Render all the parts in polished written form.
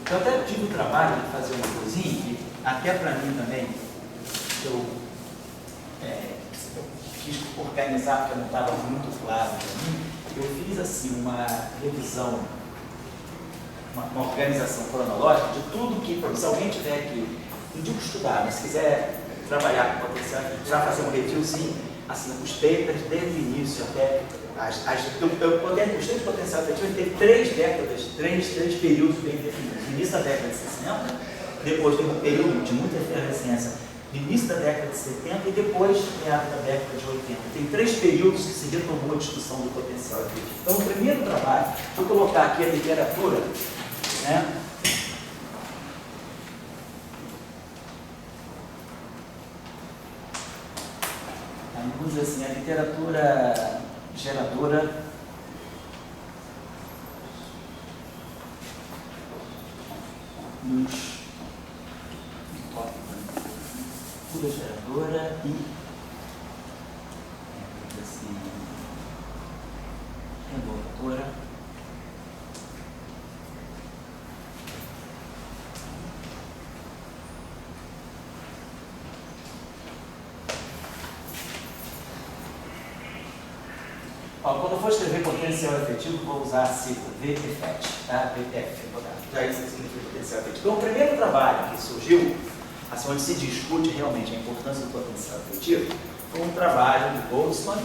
Eu até tive o trabalho de fazer uma coisinha que até para mim também, eu quis organizar porque não estava muito claro para mim. Eu fiz assim uma revisão, uma organização cronológica de tudo que, se alguém tiver aqui, não digo estudar, mas se quiser trabalhar com potencial, já fazer um reviewzinho, assim, os papers desde o início até o estudo de potencial afetivo teve 3 décadas, três períodos bem definidos. No início da década de 60, depois teve um período de muita efervescência no início da década de 70 e depois meados da década de 80. Tem 3 períodos que se retomou a discussão do potencial afetivo. Então, o primeiro trabalho, vou colocar aqui a literatura, né? Vamos dizer assim, a literatura geradora nos literatura geradora e assim, revoltora quando eu for escrever potencial efetivo, vou usar a sigla VTFET, tá? VTF, já isso significa potencial efetivo. Então, o primeiro trabalho que surgiu, assim, onde se discute realmente a importância do potencial efetivo, foi um trabalho do Boltzmann,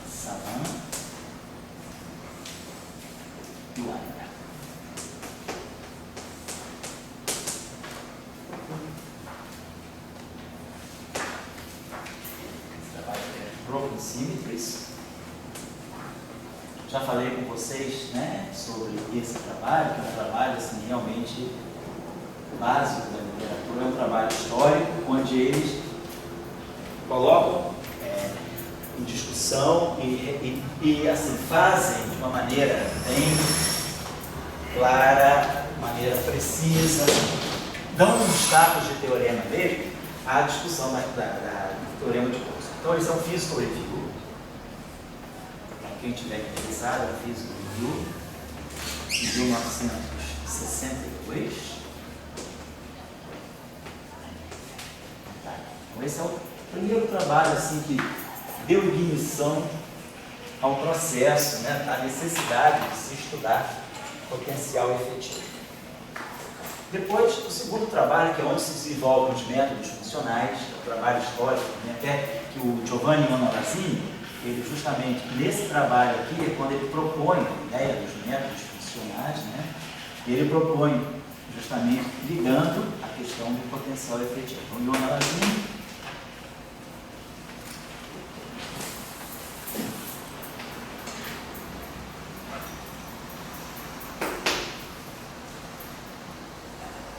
Savan e Weiner. Broken Symmetries. Já falei com vocês, né, sobre esse trabalho, que é um trabalho assim, realmente básico da literatura, é um trabalho histórico, onde eles colocam em discussão e assim, fazem de uma maneira bem clara, maneira precisa, dão um status de teorema mesmo à discussão do teorema de Boltzmann. Então, eles são Physical Review. Quem tiver interessado, é Physical Review, de 1962. Então, esse é o primeiro trabalho assim, que deu ignição ao processo, né, à necessidade de se estudar potencial efetivo. Depois, o segundo trabalho, que é onde se desenvolvem os métodos funcionais, o trabalho histórico, né, até que o Giovanni Monolazzini, ele justamente nesse trabalho aqui, é quando ele propõe a ideia dos métodos funcionais, né, ele propõe justamente ligando a questão do potencial efetivo. Então, Monolazzini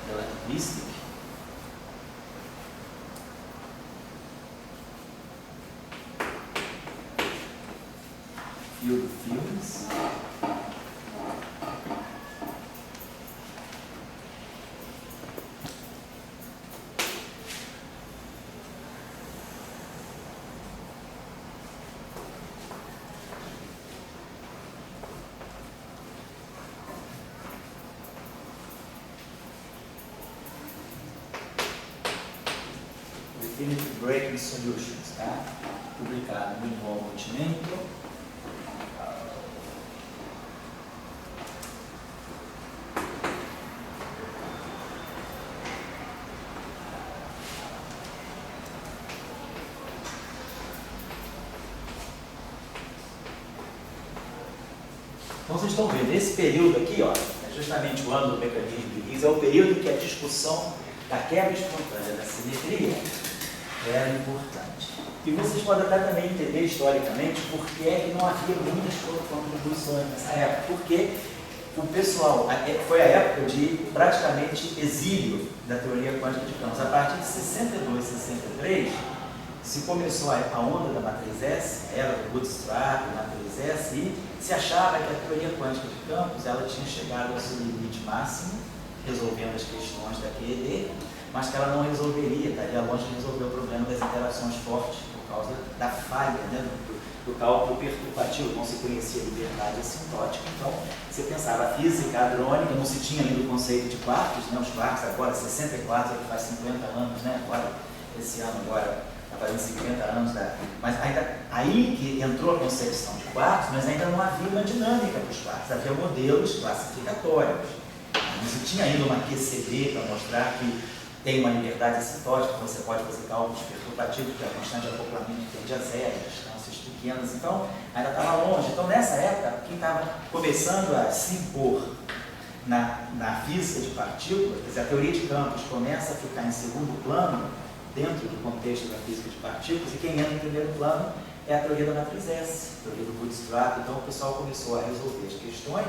relativistic, field fields, Infinite Breaking Solutions, tá? Publicado no Nuovo Movimento. Então, vocês estão vendo, esse período aqui, ó, é justamente o ano do mecanismo de Higgs, é o período em que a discussão da quebra espontânea da simetria era importante. E vocês podem até também entender historicamente por que é que não havia muitas contribuições nessa época. Porque o pessoal, foi a época de praticamente exílio da teoria quântica de campos. A partir de 62, 63, se começou a onda da matriz S, a era do Bootstrap, da matriz S, e se achava que a teoria quântica de campos ela tinha chegado ao seu limite máximo, resolvendo as questões da QED, mas que ela não resolveria, estaria longe de resolver o problema das interações fortes por causa da falha, né, do cálculo perturbativo, não se conhecia a liberdade assintótica. Então, você pensava, a física hadrônica, não se tinha ainda o conceito de quartos, né, os quartos agora, 64, que faz 50 anos, né, agora, esse ano agora, está fazendo 50 anos, mas ainda, aí que entrou a concepção de quartos, mas ainda não havia uma dinâmica para os quartos, havia modelos classificatórios. Não se tinha ainda uma QCD para mostrar que tem uma liberdade assintótica, que você pode fazer cálculos perturbativos, que a constante de acoplamento tende a zero, distâncias pequenas, então ainda estava longe. Então nessa época, quem estava começando a se impor na física de partículas, quer dizer, a teoria de campos começa a ficar em segundo plano dentro do contexto da física de partículas, e quem entra em primeiro plano é a teoria da matriz S, a teoria do Bootstrap. Então o pessoal começou a resolver as questões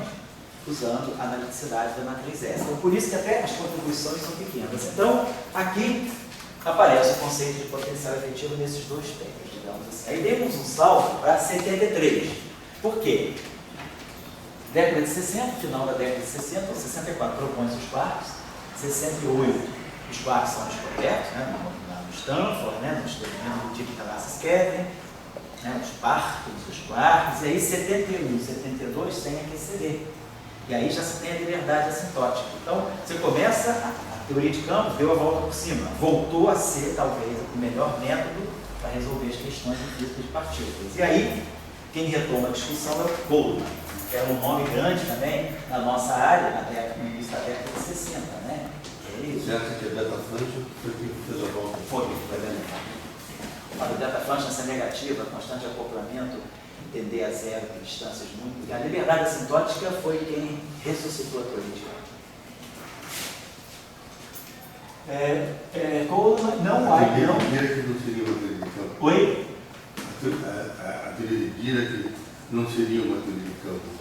usando a analiticidade da matriz S. Então, por isso que até as contribuições são pequenas. Então, aqui aparece o conceito de potencial efetivo nesses dois tempos, digamos assim. Aí demos um salto para 73. Por quê? Década de 60, final da década de 60, ou 64 propõe-se os quarks, 68 os quarks são descobertos, né, no Stanford, né, no experimento do tipo Canassis Kevin, né, os partos, os quarks, e aí 71, 72 sem a QCD. E aí já se tem a liberdade assintótica. Então, você começa a teoria de campos, deu a volta por cima, voltou a ser, talvez, o melhor método para resolver as questões de física de partículas. E aí, quem retoma a discussão é o Coleman, que era um nome grande também na nossa área, no início da década de 60, né? Você acha que a Beta Flange foi quem fez a volta? Foi verdade. A Beta Flange, essa negativa, constante de acoplamento, tender a zero em distâncias muito grandes. A liberdade assintótica foi quem ressuscitou a teoria de campos. Coleman não há. A teoria de Dirac que não seria uma teoria de campos. Oi? A teoria de Dirac não seria uma teoria de campos.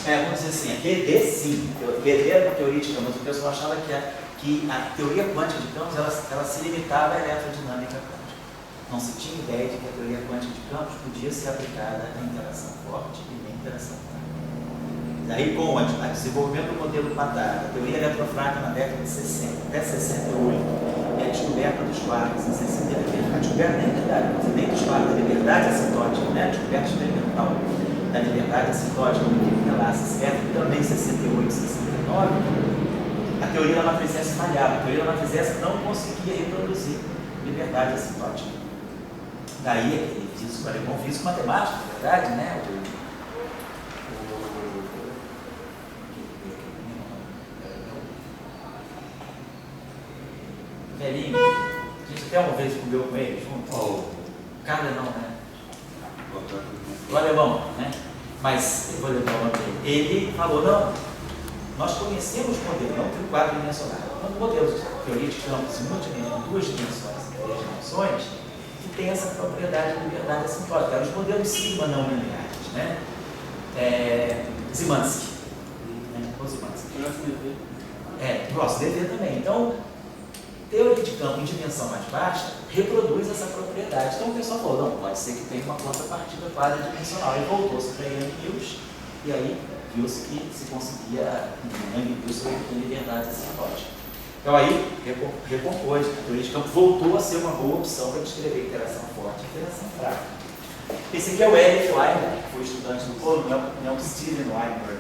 Vamos dizer assim, a QED sim. QED era uma teoria de campos. O pessoal achava que a teoria quântica de campos ela se limitava à eletrodinâmica quântica. Não se tinha ideia de que a teoria quântica de campos podia ser aplicada à interação forte e nem interação fraca. Daí, com o desenvolvimento do modelo Patara, a teoria eletrofrágil na década de 60 até 68, e a descoberta dos quarks em 68, a descoberta da liberdade, nem dos quarks, da liberdade assintótica, né? A descoberta experimental da liberdade assintótica, no que Canassis Kevin, também em 68 e 69, a teoria da matriz S falhava. A teoria da matriz S não conseguia reproduzir liberdade assintótica. Daí aquele físico alemão, físico matemático, na verdade, né? Velhinho, a gente até uma vez comeu com ele junto. Cada não, né? O alemão, né? Mas eu vou lembrar o nome dele. Ele falou, não, nós conhecemos modelos, não tem quatro dimensionais. Então, modelos de teoria de campos em duas dimensões, em três dimensões, que tem essa propriedade de liberdade assintótica. Eram os modelos sigma não lineares, né? Szymanski. Nossa, DV também. Então, teoria de campo em dimensão mais baixa reproduz essa propriedade. Então o pessoal falou, não, pode ser que tenha uma contrapartida quadridimensional. E voltou-se para Young Mills, e aí viu-se que se conseguia, Young Mills tem liberdade assintótica. Então aí recompôs, a teoria de campo voltou a ser uma boa opção para descrever interação forte e interação fraca. Esse aqui é o Eric Weinberg, que foi estudante do Coleman, não é o Steven Weinberg.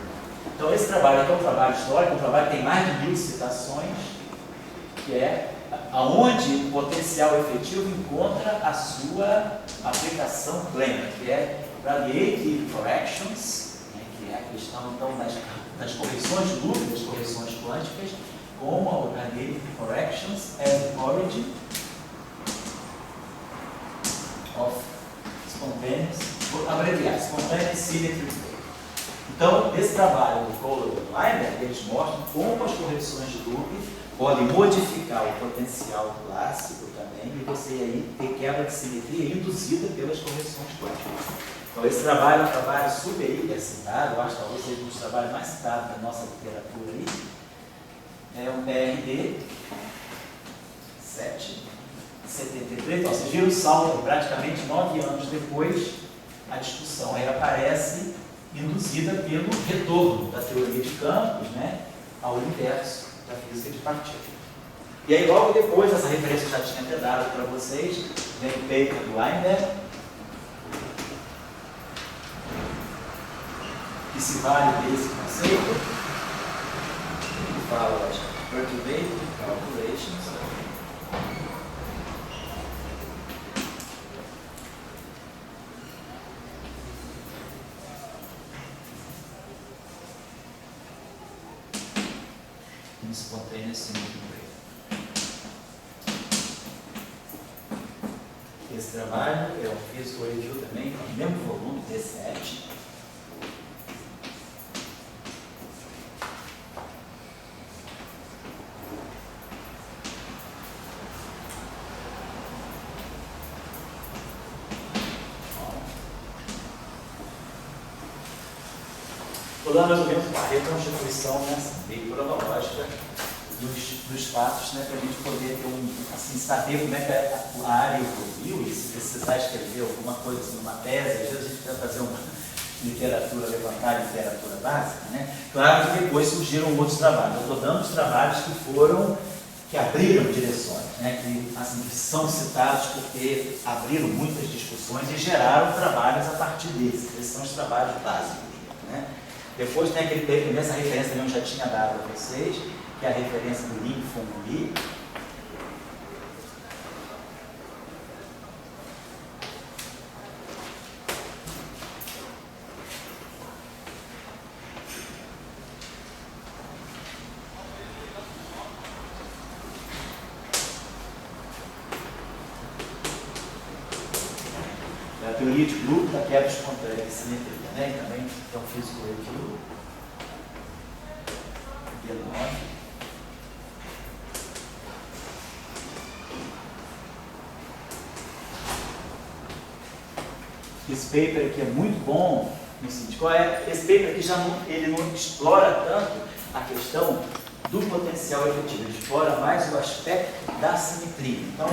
Então esse trabalho aqui é um trabalho histórico, um trabalho que tem mais de 1000 citações, que é aonde o potencial efetivo encontra a sua aplicação plena, que é radiative corrections, né, que é a questão então das correções de loop, das correções quânticas, como a radiative corrections as origin of spontaneous, vou abreviar, spontaneous symmetry. Então, nesse trabalho do Coleman e do Weinberg, eles mostram como as correções de loop podem modificar o potencial clássico também, e você aí ter quebra de simetria induzida pelas correções quânticas. Então, esse trabalho é um trabalho super hiper citado, eu acho que talvez seja um dos trabalhos mais citados da nossa literatura aí. É um PRD 773. Então, vocês viram o salto, praticamente 9 anos depois, a discussão aí aparece induzida pelo retorno da teoria de campos, né, ao universo da física de partículas. E aí logo depois, essa referência eu já tinha até dado para vocês, vem o paper do Weinberg, que se vale desse conceito, que fala perturbative calculations. Spontaneous symmetry break. Esse trabalho é um physical review também, no mesmo volume, D7. Vou dar mais ou menos uma reconstituição, né, meio cronológica dos fatos, né, para a gente poder ter assim, saber como é que a área evoluiu, e se precisar escrever alguma coisa assim, numa tese, às vezes a gente vai fazer uma literatura, levantar literatura básica, né? Claro que depois surgiram outros trabalhos. Eu estou dando os trabalhos que abriram direções, né, que são citados porque abriram muitas discussões e geraram trabalhos a partir desses. Esses são os trabalhos básicos, né? Depois tem aquele paper, nessa referência também eu já tinha dado a vocês, que é a referência do Lin Fung Li. A teoria de grupo da quebra espontânea de simetria, né? E também é um físico review. Esse paper aqui é muito bom, no sentido, esse paper aqui ele não explora tanto a questão do potencial efetivo, ele explora mais o aspecto da simetria. Então,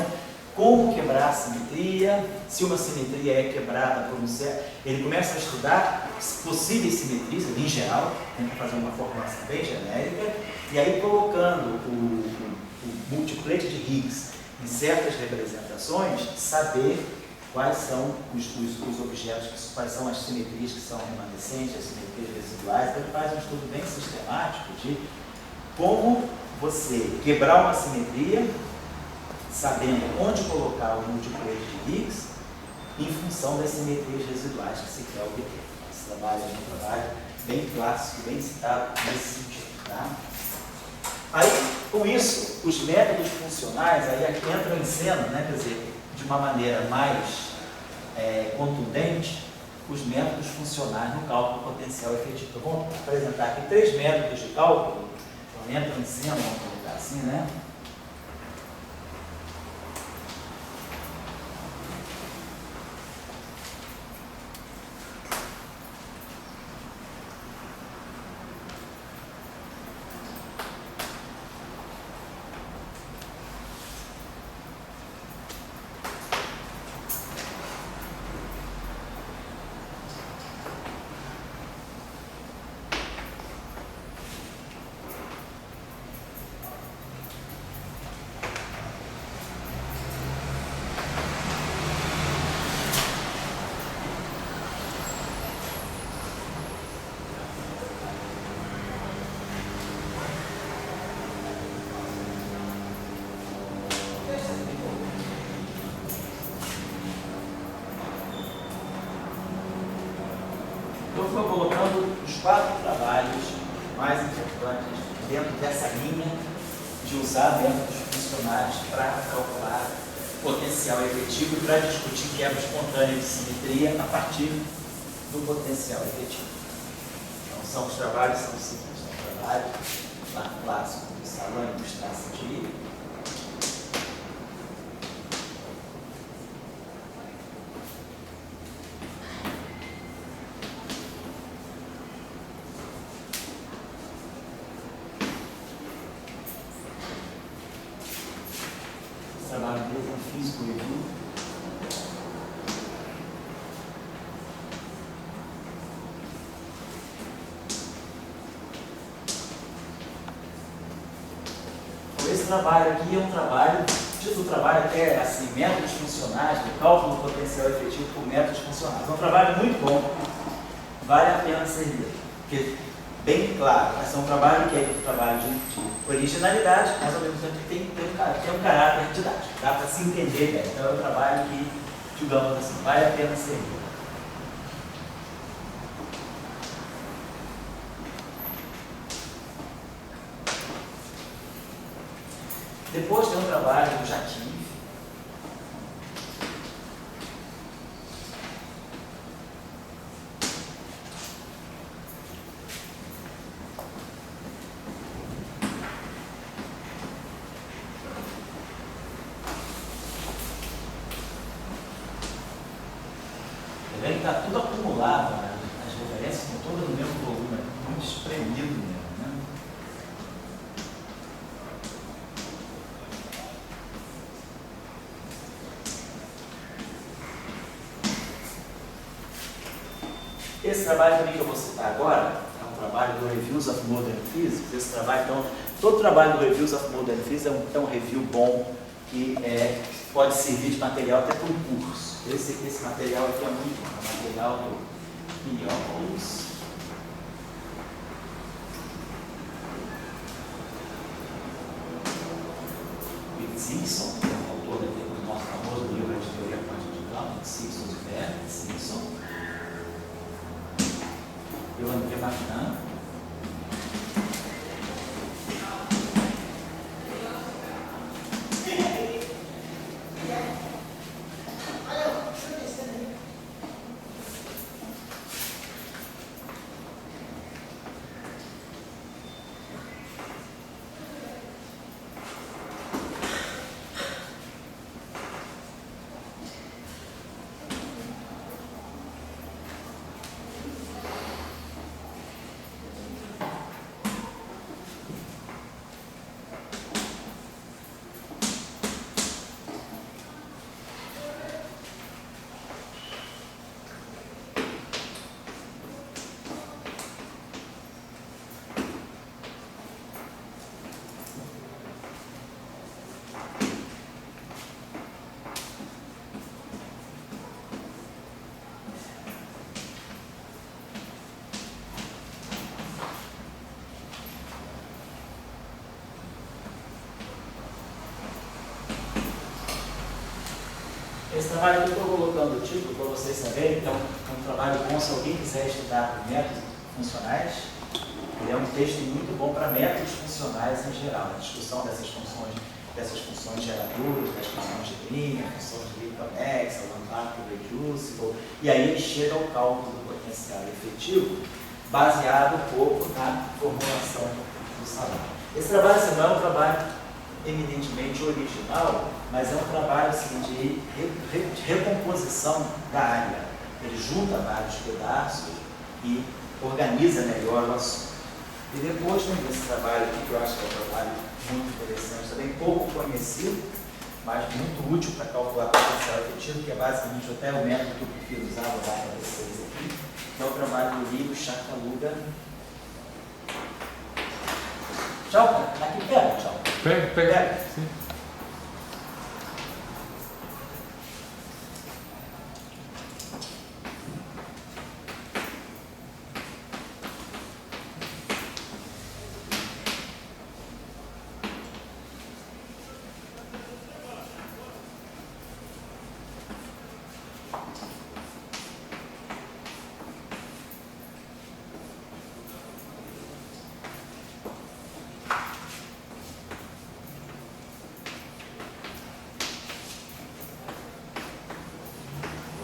como quebrar a simetria, se uma simetria é quebrada por um certo... Ele começa a estudar possíveis simetrias, em geral, tenta fazer uma formulação bem genérica, e aí colocando o multiplete de Higgs em certas representações, saber quais são os objetos, quais são as simetrias que são remanescentes, as simetrias residuais. Então ele faz um estudo bem sistemático de como você quebrar uma simetria, sabendo onde colocar o multiplete de Higgs em função das simetrias residuais que se quer obter. Esse trabalho é um trabalho bem clássico, bem citado nesse sentido. Tá? Aí, com isso, os métodos funcionais aí aqui entram em cena, né? Quer dizer, de uma maneira mais contundente, os métodos funcionais no cálculo potencial efetivo. Então, vamos apresentar aqui 3 métodos de cálculo, então, entram em cena, vamos colocar assim, né? Eu estou colocando os 4 trabalhos mais importantes dentro dessa linha de usar métodos funcionais para calcular potencial efetivo e para discutir quebra espontânea de simetria a partir do potencial efetivo. Então, são os trabalhos, são simples, são trabalhos lá clássico do salão e dos traços de trabalho dele é físico review. Esse trabalho aqui é um trabalho, diz o trabalho até assim, métodos funcionais, do cálculo do potencial efetivo por métodos funcionais. É um trabalho muito bom, vale a pena ser lido, porque, bem claro, esse é um trabalho que é um trabalho de originalidade, mas ao mesmo tempo tem um caráter didático, dá para se entender bem. Então é um trabalho que, digamos assim, vale a pena ser lido. Depois tem um trabalho que eu já tive. Ele está tudo acumulado, né? As referências estão todas no mesmo volume, muito espremido mesmo, né? Esse trabalho também que eu vou citar agora é um trabalho do Reviews of Modern Physics. Esse trabalho, então, todo trabalho do Reviews of Modern Physics é um review bom que pode servir de material até para um curso. Esse material aqui é muito bom, é o material do Minneapolis. Simpson, que é o autor do nosso famoso livro de teoria quântica de campo, Simpson e Bert, Simpson. Eu andei bacana. Esse trabalho que eu estou colocando o título para vocês saberem, então é um trabalho bom se alguém quiser estudar métodos funcionais. Ele é um texto muito bom para métodos funcionais em geral, a discussão dessas funções geradoras, das funções de linha, funções de linha conexa, Laplace reducible, e aí ele chega ao cálculo do potencial efetivo, baseado um pouco na formulação do salário. Esse trabalho assim, não é um trabalho eminentemente original, mas é um trabalho assim, de recomposição da área. Ele junta vários pedaços e organiza melhor o assunto. E depois tem esse trabalho aqui, que eu acho que é um trabalho muito interessante, também pouco conhecido, mas muito útil para calcular o potencial efetivo, que é basicamente até o método que eu prefiro usar, vou dar para vocês aqui, que é o trabalho do Rigo Shakaluga. Tchau, aqui pega, tchau. Pega. Sim.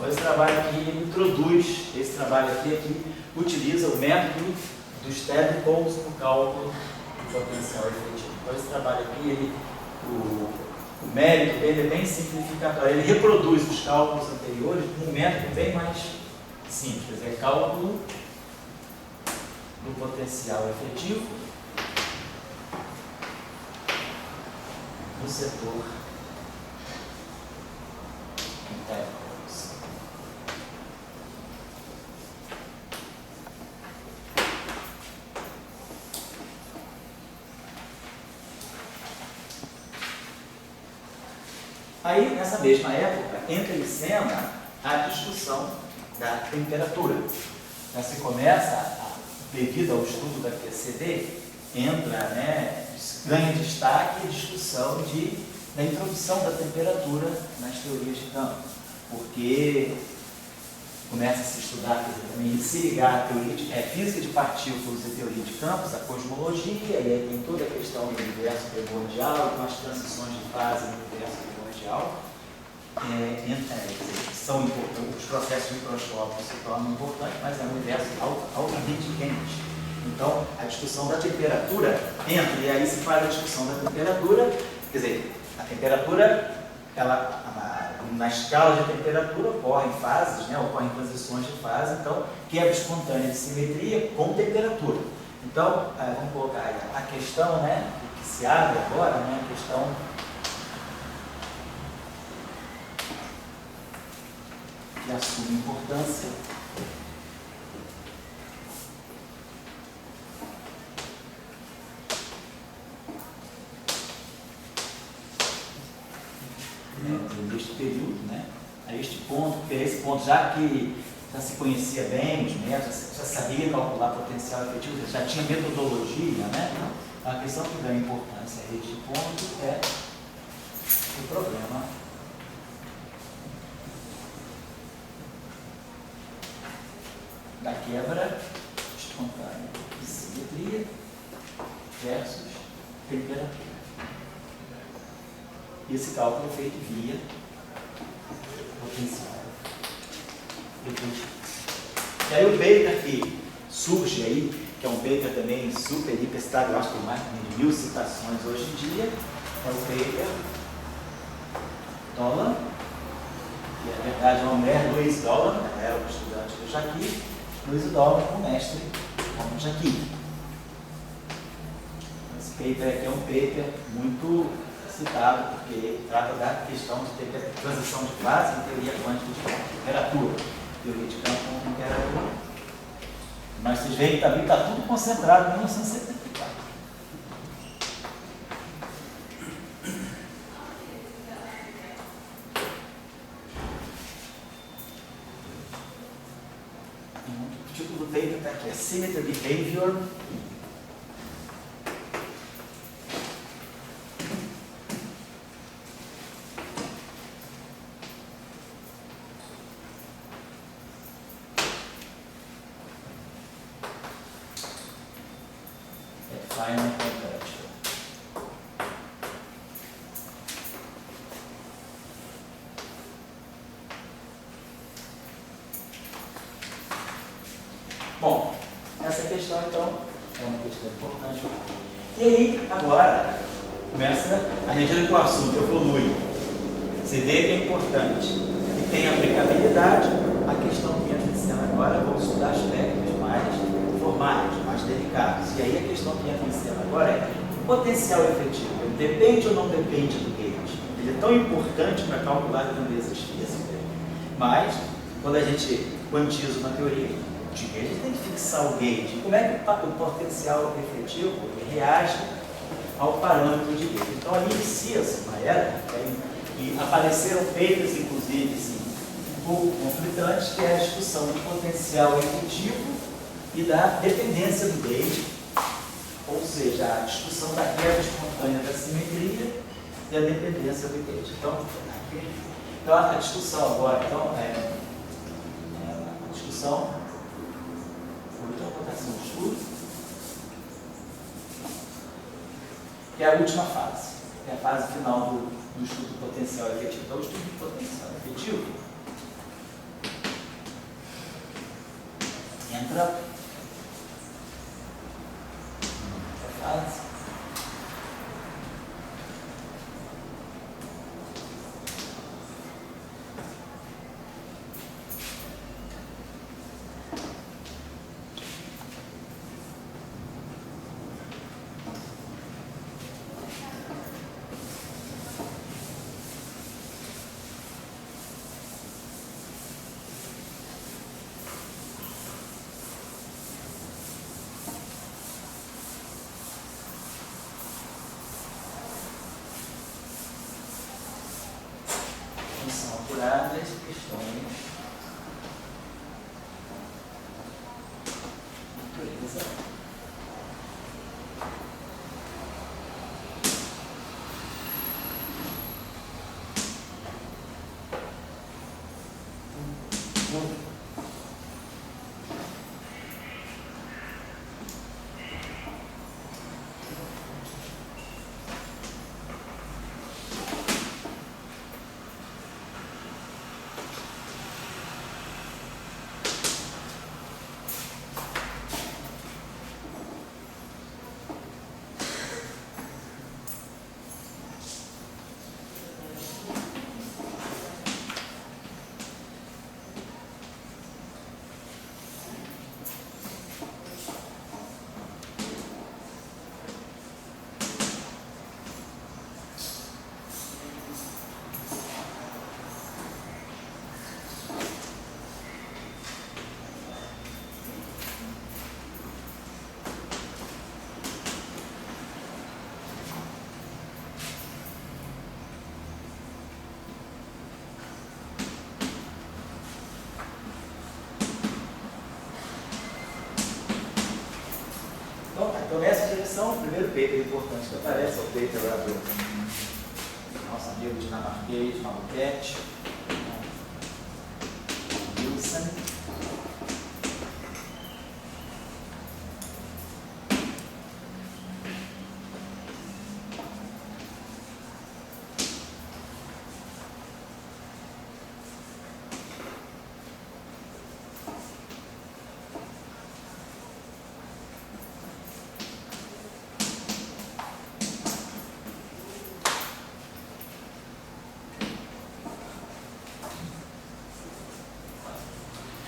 Esse trabalho aqui ele introduz, esse trabalho aqui utiliza o método do Stephen Coles no cálculo do potencial efetivo. Então esse trabalho aqui, o mérito dele é bem simplificatório, ele reproduz os cálculos anteriores com um método bem mais simples, é cálculo do potencial efetivo no setor interno. Aí, nessa mesma época, entra em cena a discussão da temperatura. Já se começa, devido ao estudo da QCD, entra, ganha destaque a discussão da introdução da temperatura nas teorias de campo, porque começa a se estudar, quer dizer, também se ligar à teoria física de partículas e teoria de campos, a cosmologia, e aí tem toda a questão do universo primordial, com as transições de fase no universo primordial. São importantes, os processos microscópicos se tornam importantes, mas é um universo altamente quente. Então, a discussão da temperatura entra, e aí se faz a discussão da temperatura, quer dizer, a temperatura, na escala de temperatura ocorrem fases, ocorrem transições de fase, então, quebra espontânea de simetria com temperatura. Então, vamos colocar aí a questão, que se abre agora, a questão que assume importância neste período, a este ponto, porque esse ponto, já que já se conhecia bem os métodos, já sabia calcular potencial efetivo, já tinha metodologia, a questão que ganha importância a este ponto é o problema da quebra espontânea de simetria versus temperatura. E esse cálculo é feito via potencial efetivo. E aí o Baker que surge aí, que é um Baker também super hiper citado, eu acho que tem mais de 1000 citações hoje em dia, é o Baker Dolan, que na verdade não é Louis Dolan, era o estudante do Jacqui, Louis Dolan com o mestre como Jacqui. Esse paper aqui é um paper muito citado, porque trata da questão de transição de fase em teoria quântica de temperatura, teoria de campo com temperatura. Mas vocês veem que também está tudo concentrado em 1974. O título do paper está aqui, é Symmetry Behavior. Final temperature. Bom, essa questão então é uma questão importante. E aí, agora, começa a medida que o assunto evolui, se vê que é importante e tem aplicabilidade, a questão que entra em cena agora, vamos estudar aspectos mais formais, mais delicados. E aí a questão que entra em cena agora é o potencial efetivo. Ele depende ou não depende do gate? Ele é tão importante para calcular grandezas físicas, mas quando a gente quantiza uma teoria de gate, a gente tem que fixar o gate. Como é que o potencial efetivo reage ao parâmetro de gate? Então ali inicia-se uma era, e apareceram papers, inclusive, assim, um pouco conflitantes, que é a discussão do potencial efetivo e da dependência do gate, ou seja, a discussão da quebra espontânea da simetria e a dependência do gate. Então a discussão agora, a discussão, outra rotação de estudo, que é a última fase, que é a fase final do estudo do potencial efetivo. Então o estudo do potencial efetivo entra fase apuradas questões de natureza. Então, nessa direção, o primeiro paper importante que aparece é o paper lá do nosso amigo dinamarquês, Malukhet, Nielsen.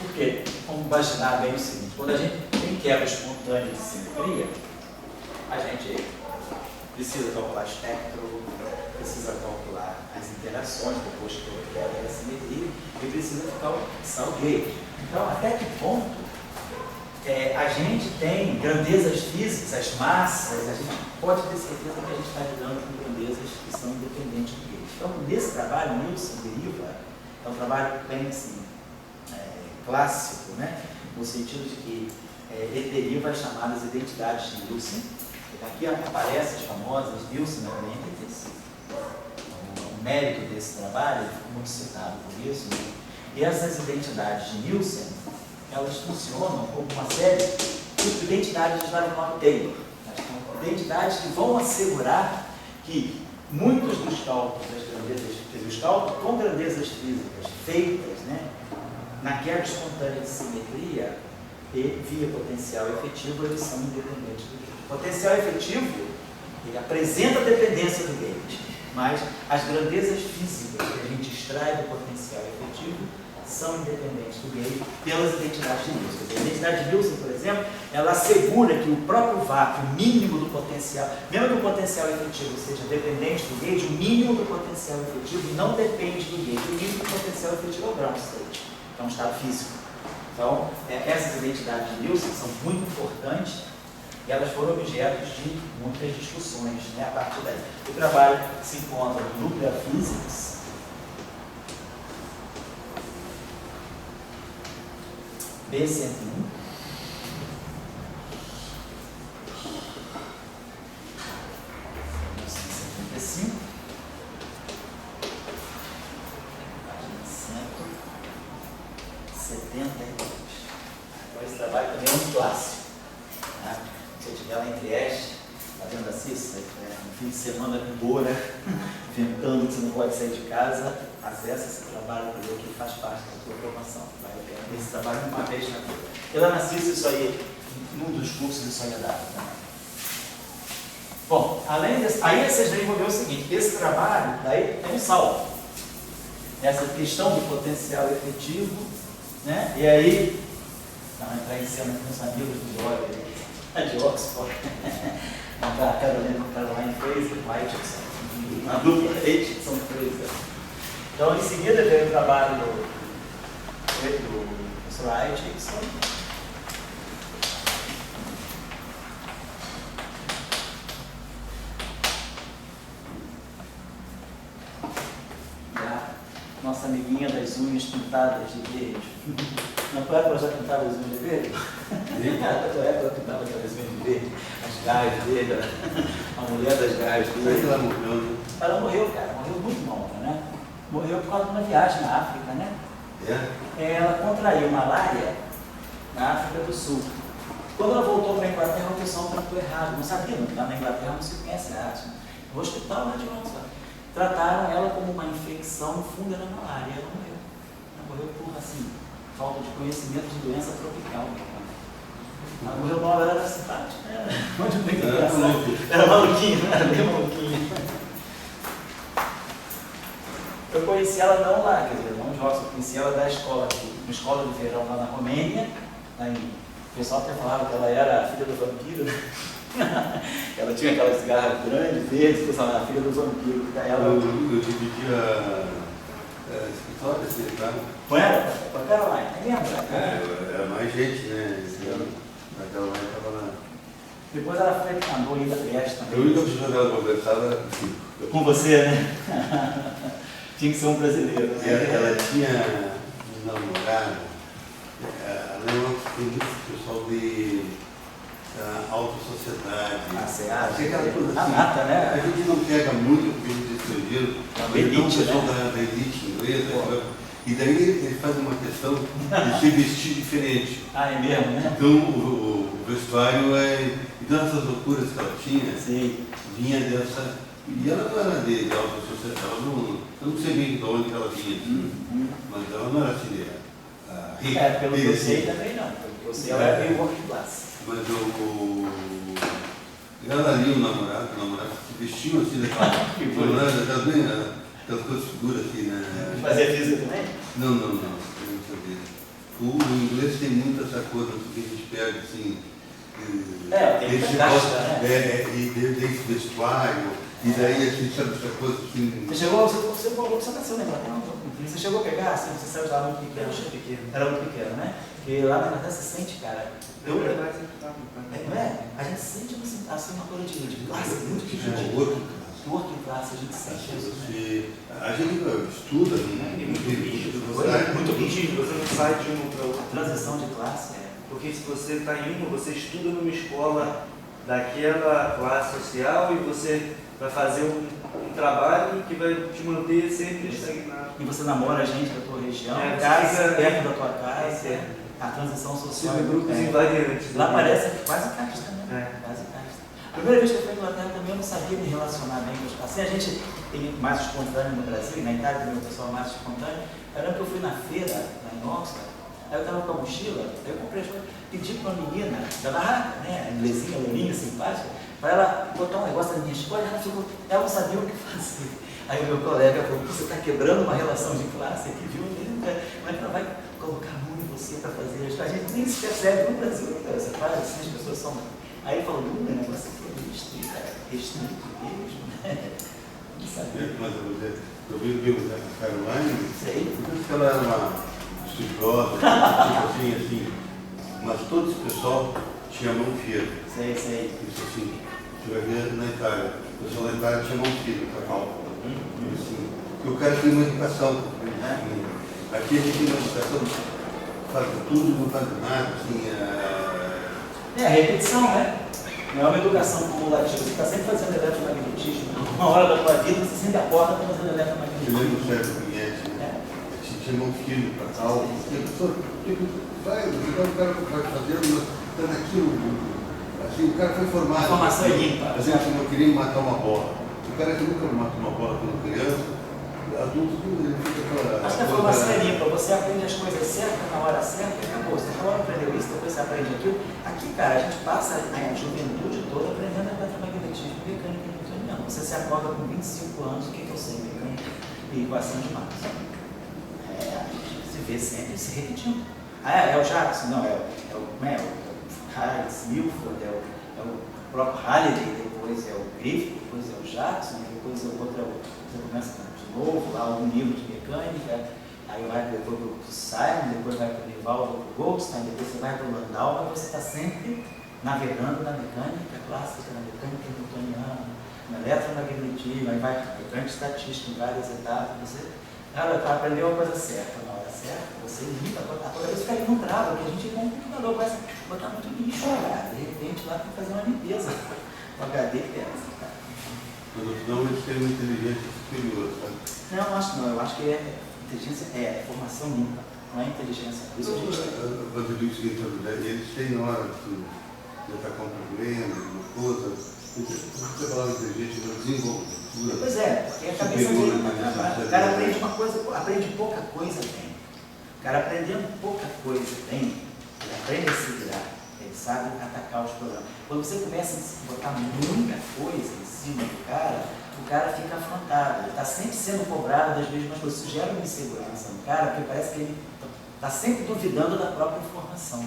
Porque, vamos imaginar bem o seguinte, quando a gente tem quebra espontânea de simetria, a gente precisa calcular espectro, precisa calcular as interações depois que houve quebra da simetria e precisa calcular o gate. Então, até que ponto a gente tem grandezas físicas, as massas, a gente pode ter certeza que a gente está lidando com grandezas que são independentes do gate. Então, nesse trabalho, Nielsen deriva, é um trabalho bem assim, clássico, né? No sentido de que ele deriva as chamadas identidades de Nielsen. Aqui aparecem as famosas Nielsen identities. O mérito desse trabalho é muito citado por isso. Né? E essas identidades de Nielsen, elas funcionam como uma série de identidades de Taylor. São identidades que vão assegurar que muitos dos cálculos das grandezas, os cálculos com grandezas físicas feitas, né, na quebra espontânea de simetria e via potencial efetivo, eles são independentes do gate. O potencial efetivo, ele apresenta a dependência do gate, mas as grandezas físicas que a gente extrai do potencial efetivo são independentes do gate pelas identidades de Nielsen. A identidade de Nielsen, por exemplo, ela assegura que o próprio vácuo mínimo do potencial, mesmo que o potencial efetivo seja dependente do gate, o mínimo do potencial efetivo não depende do gate. O mínimo do potencial efetivo é o ground state. É um estado físico. Então, essas identidades de Nielsen são muito importantes e elas foram objetos de muitas discussões, né, a partir daí. O trabalho se encontra no Nuclear Physics, B101, esse trabalho também é um clássico. Né? Se eu estiver lá em Trieste, está vendo assim, no fim de semana com Bora, ventando que você não pode sair de casa, acessa esse trabalho que faz parte da sua formação. Vale a pena ver esse trabalho uma vez na vida. E lá na CIS, isso aí, num dos cursos, isso aí é dado. Né? Bom, além desse, aí vocês vão ver o seguinte, esse trabalho daí tem um salto. Essa questão do potencial efetivo, né? E aí, vamos entrar em cena com os amigos do Dória, de Oxford, a Caroline Fraser, Whiteson, uma dupla Aitchison Fraser. Então, em seguida, veio o trabalho do professor Aitchison. nossa amiguinha das unhas pintadas de verde. Na tua época já pintava as unhas de verde? Na tua época pintava aquelas unhas de verde, as garras dele, a mulher das garras dele. Ela morreu, né? Ela morreu, cara, morreu muito nova, né? Morreu por causa de uma viagem na África, né? Ela contraiu malária na África do Sul. Quando ela voltou para a Inglaterra, o pessoal tratou errado. Não sabia, lá na Inglaterra não se conhece a asma. No hospital lá de Oxford, trataram ela como uma infecção funda na malária. Ela morreu. Ela morreu por, assim, falta de conhecimento de doença tropical. Ela morreu nova, ela era simpática. Era maluquinha, era bem maluquinha. Eu conheci ela não lá, quer dizer, não de Oxford, eu conheci ela da escola, uma escola de verão lá na Romênia. O pessoal até falava que ela era a filha do vampiro. Ela tinha aquelas garras grandes, verdes, o pessoal era a filha do vampiro. Eu dividia escritório, assim, tá? Com ela? Com a Caroline, é mesmo? Era mais gente, né? A Caroline estava lá. Depois ela foi andou ainda Trieste também. A única pessoa que ela conversava era assim. Com você, né? Tinha que ser um brasileiro. Né? Ela tinha um namorado. Lembra que tem muito pessoal de alta sociedade. A nata, né? A gente não pega muito porque eles estrangeiro, então o pessoal da elite inglesa, e daí ele faz uma questão de se vestir diferente. Ah, é mesmo, né? Então o vestuário é. Então essas loucuras que ela tinha, vinha dessa. E ela não era de alta sociedade, eu não sei bem de onde ela vinha, mas ela não era assim. Pelo que eu sei também não. Pelo que eu sei, ela era meio working class. Mas ela ali, o namorado se vestiu assim aquelas coisas figuras assim, né? Fazia física também? Não, não sabia. O inglês tem muito essa coisa que a gente pega assim. Tem muita caixa, né? Desse vestuário, e daí assim, sabe essa coisa assim. Você falou que você nasceu na Inglaterra, você chegou a pegar, assim, você saiu de lá muito pequeno? Era muito pequeno, né? Porque lá na Inglaterra você sente, cara. Não é? A gente sente assim, uma coisa de classe, muito de working class, a gente sente isso. A gente estuda, muito rígido, você não sai de uma para outra. Transição de classe, Porque se você está em uma, você estuda numa escola daquela classe social e você vai fazer um trabalho que vai te manter sempre estagnado. E você namora a gente da tua região, casa perto da tua casa, a transição social. Grupos invariantes. Lá parece quase casta, né? Quase casta. A primeira vez que eu fui para a Inglaterra também eu não sabia me relacionar bem com os castas. Assim, a gente tem mais espontâneo no Brasil, na Itália também o pessoal mais espontâneo. Eu lembro que eu fui na feira, lá em Oxford, aí eu estava com a mochila, aí eu comprei, pedi para uma menina da barraca, né, inglesinha, lourinha, simpática, para ela botar um negócio na minha escola, ela não sabia o que fazer. Aí o meu colega falou, você está quebrando uma relação de classe aqui, viu? Como é que ela vai colocar a mão em você para fazer isso? A gente nem se percebe no Brasil, você faz assim, as pessoas são... Aí ele falou, o negócio aqui é restrito mesmo, né? Não sabia. Mas eu vi a Caroline, porque ela era uma estudiosa, tipo assim, mas todo esse pessoal tinha mão firme. Sei. Isso assim, você vai ver na Itália, o pessoal da Itália tinha mão firme para cálculo. Assim, porque o cara tem uma educação. Aqui a gente tem uma educação, faz tudo, não faz nada, assim. A repetição, né? Não é uma educação cumulativa, você está sempre fazendo eletromagnetismo. Uma hora da tua vida você sempre acorda para fazer eletromagnetismo. Eu lembro certo conhece, né? Tinha mão firme para cálculo. A pessoa, o cara vai fazendo, está naquilo. Assim, o cara foi formado. A formação é limpa. A gente não queria matar uma bola. O cara que nunca mata uma bola quando criança, adulto, ele fica aquela. Acho que a formação é limpa, você aprende as coisas certas na hora certa e acabou. Você falou, aprendeu isso, depois você aprende aquilo. Aqui, cara, a gente passa a juventude toda aprendendo eletromagnetismo, mecânica newtoniana. Você se acorda com 25 anos, o que eu sei? Mecânica e equação de Marx. A gente se vê sempre se repetindo. É o Jackson? Não, é o Hayes, Milford, é o próprio Halliday, depois é o Griffith, depois é o Jackson, depois o outro você começa de novo, lá algum livro de mecânica, aí vai depois para o Simon, depois vai para o Nivaldo, para o Goldstein, depois você vai para o Landau, mas você está sempre navegando na mecânica clássica, na mecânica newtoniana, no eletromagnetismo, aí vai mecânica estatística em várias etapas, você Cara, para aprender uma coisa certa na hora certa, você limpa, toda vez fica ali não trava, porque a gente com o computador começa a botar muito lixo, cara. De repente lá tem que fazer uma limpeza. O HD que é essa, cara. Mas no final eles têm uma inteligência superior, sabe? Não, eu acho que não. Eu acho que inteligência é formação limpa, não é inteligência. Isso a gente tem. Quando eu digo o seguinte, eles têm na hora de atacar um problema, uma coisa, você falava inteligência, não desenvolve. Pois é, porque a cabeça dele não trabalha. O cara aprende uma coisa, aprende pouca coisa bem. O cara aprendendo pouca coisa bem, ele aprende a se virar, ele sabe atacar os problemas. Quando você começa a botar muita coisa em cima do o cara fica afrontado, ele está sempre sendo cobrado das mesmas coisas. Isso gera uma insegurança no cara, porque parece que ele está sempre duvidando da própria informação.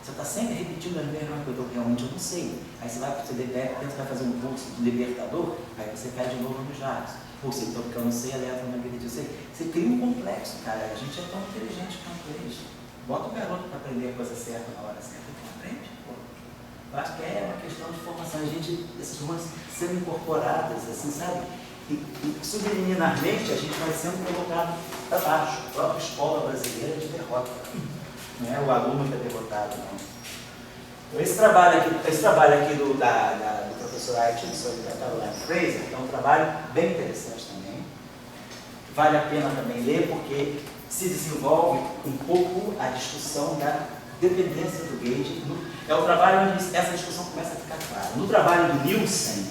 Você está sempre repetindo a mesma coisa, eu realmente não sei. Aí você vai para o CDB, tenta fazer um curso de libertador, aí você cai de novo nos jatos. Ou seja, então porque eu não sei, a leva uma vida de você. Você cria um complexo, cara. A gente é tão inteligente quanto eles. Bota o garoto para aprender a coisa certa na hora certa. Ele aprende, pô. Eu acho que é uma questão de formação. A gente, essas coisas sendo incorporadas, assim, sabe? E subliminarmente a gente vai sendo colocado para baixo. A própria escola brasileira de derrota. Não é o aluno que é derrotado, não. Então, esse trabalho aqui do professor Aitchison e da Caroline Fraser é um trabalho bem interessante também. Vale a pena também ler, porque se desenvolve um pouco a discussão da dependência do Gage. É o trabalho onde essa discussão começa a ficar clara. No trabalho do Nielsen,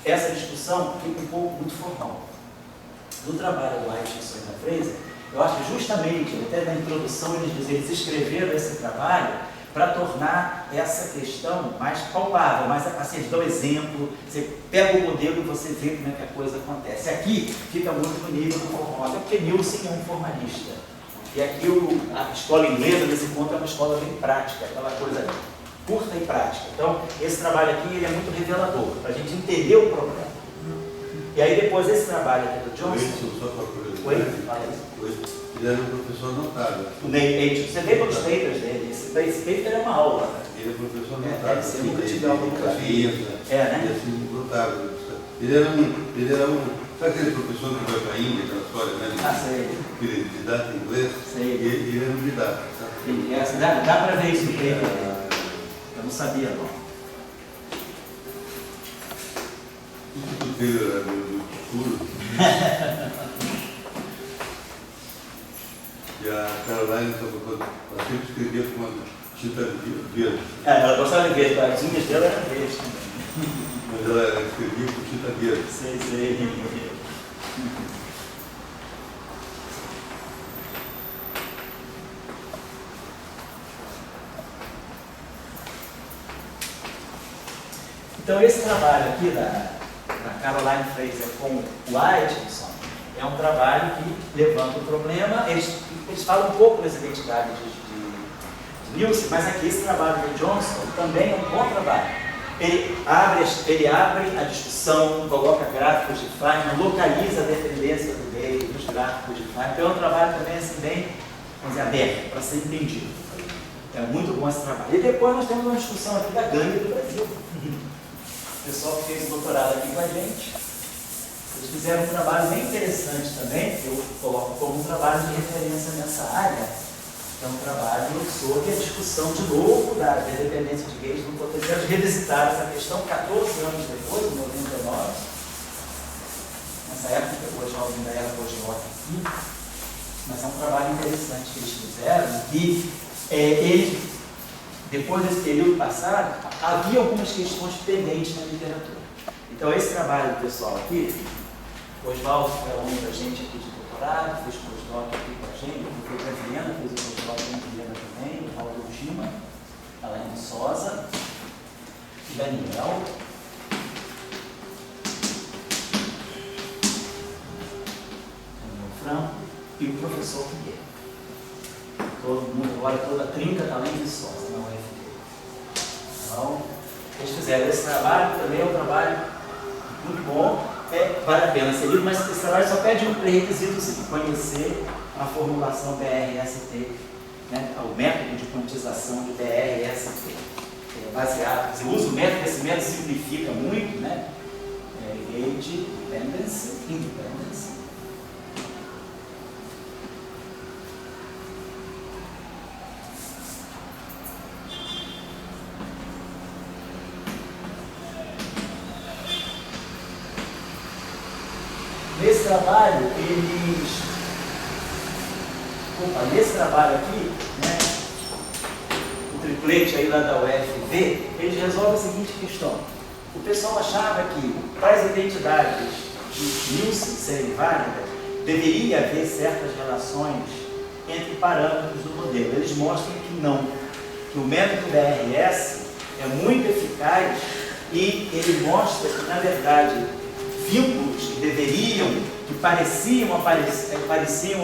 essa discussão fica um pouco muito formal. No trabalho do Aitchison e da Fraser, eu acho que justamente, até na introdução, eles escreveram esse trabalho para tornar essa questão mais palpável, mais assim, eles dão exemplo, você pega o modelo e você vê como é que a coisa acontece. Aqui fica muito no nível do formal, até porque Nielsen é um formalista. E aqui a escola inglesa, nesse ponto, é uma escola bem prática, aquela coisa curta e prática. Então, esse trabalho aqui ele é muito revelador, para a gente entender o problema. E aí depois esse trabalho aqui do Johnson... Só para curiosidade. Oi? Fala isso. Ele era um professor notável. O Nate Aitchison, você vê pelos papers dele, esse paper é uma aula. Ele é professor notável. Você nunca tive aula nunca. É, né? Ele é assim, notável. Ele era um. Sabe aquele professor que vai para a Índia, aquela história, né? Sei. Aquele didata em inglês? Sei. Ele era um didata, sabe? Dá para ver isso no paper. Eu não sabia, não. Tudo dele era muito escuro. E a Caroline, ela sempre escrevia com uma tinta verde. Ela gostava de verde, as unhas dela eram verdes também. Mas ela escrevia com tinta verde. Sei. Então esse trabalho aqui da Caroline Fraser com o Aitchison é um trabalho que levanta o problema. Eles falam um pouco das identidades de Nielsen, mas aqui esse trabalho do Johnson também é um bom trabalho. Ele abre a discussão, coloca gráficos de Feynman, localiza a dependência do Gage dos gráficos de Feynman. Então é um trabalho também assim, bem, vamos dizer, aberto, para ser entendido. É muito bom esse trabalho. E depois nós temos uma discussão aqui da gangue do Brasil. O pessoal que fez o doutorado aqui com a gente, eles fizeram um trabalho bem interessante também, que eu coloco como um trabalho de referência nessa área, que é um trabalho sobre a discussão de novo da dependência de Gage no potencial de revisitar essa questão 14 anos depois, em 99. Nessa época o jovem ainda era pós-doc aqui, mas é um trabalho interessante que eles fizeram, que eles, depois desse período passado, havia algumas questões pendentes na literatura. Então esse trabalho do pessoal aqui, o Oswaldo foi aluno da gente aqui de doutorado, fez pós-doc aqui com a gente, foi para Viena, fez o pós-doc em Viena também, o Paulo Gima, Alain de Souza, o Daniel, o Franco e o professor Figueiredo. Todo mundo, agora toda a trinca está Alain de Souza, não é Figueiredo. Então, eles fizeram esse trabalho, também é um trabalho muito bom. Vale a pena ser lido, mas esse trabalho só pede um pré-requisito, você conhecer a formulação BRST, né? O método de quantização de BRST. Baseado, você usa o método, esse método simplifica muito, né? Gage, Dependence, Independence. trabalho, nesse trabalho aqui, né, o triplete aí lá da UFV, eles resolvem a seguinte questão. O pessoal achava que, para as identidades de Nielsen serem válidas, deveria haver certas relações entre parâmetros do modelo. Eles mostram que não, que o método BRS é muito eficaz e ele mostra que, na verdade, vínculos que pareciam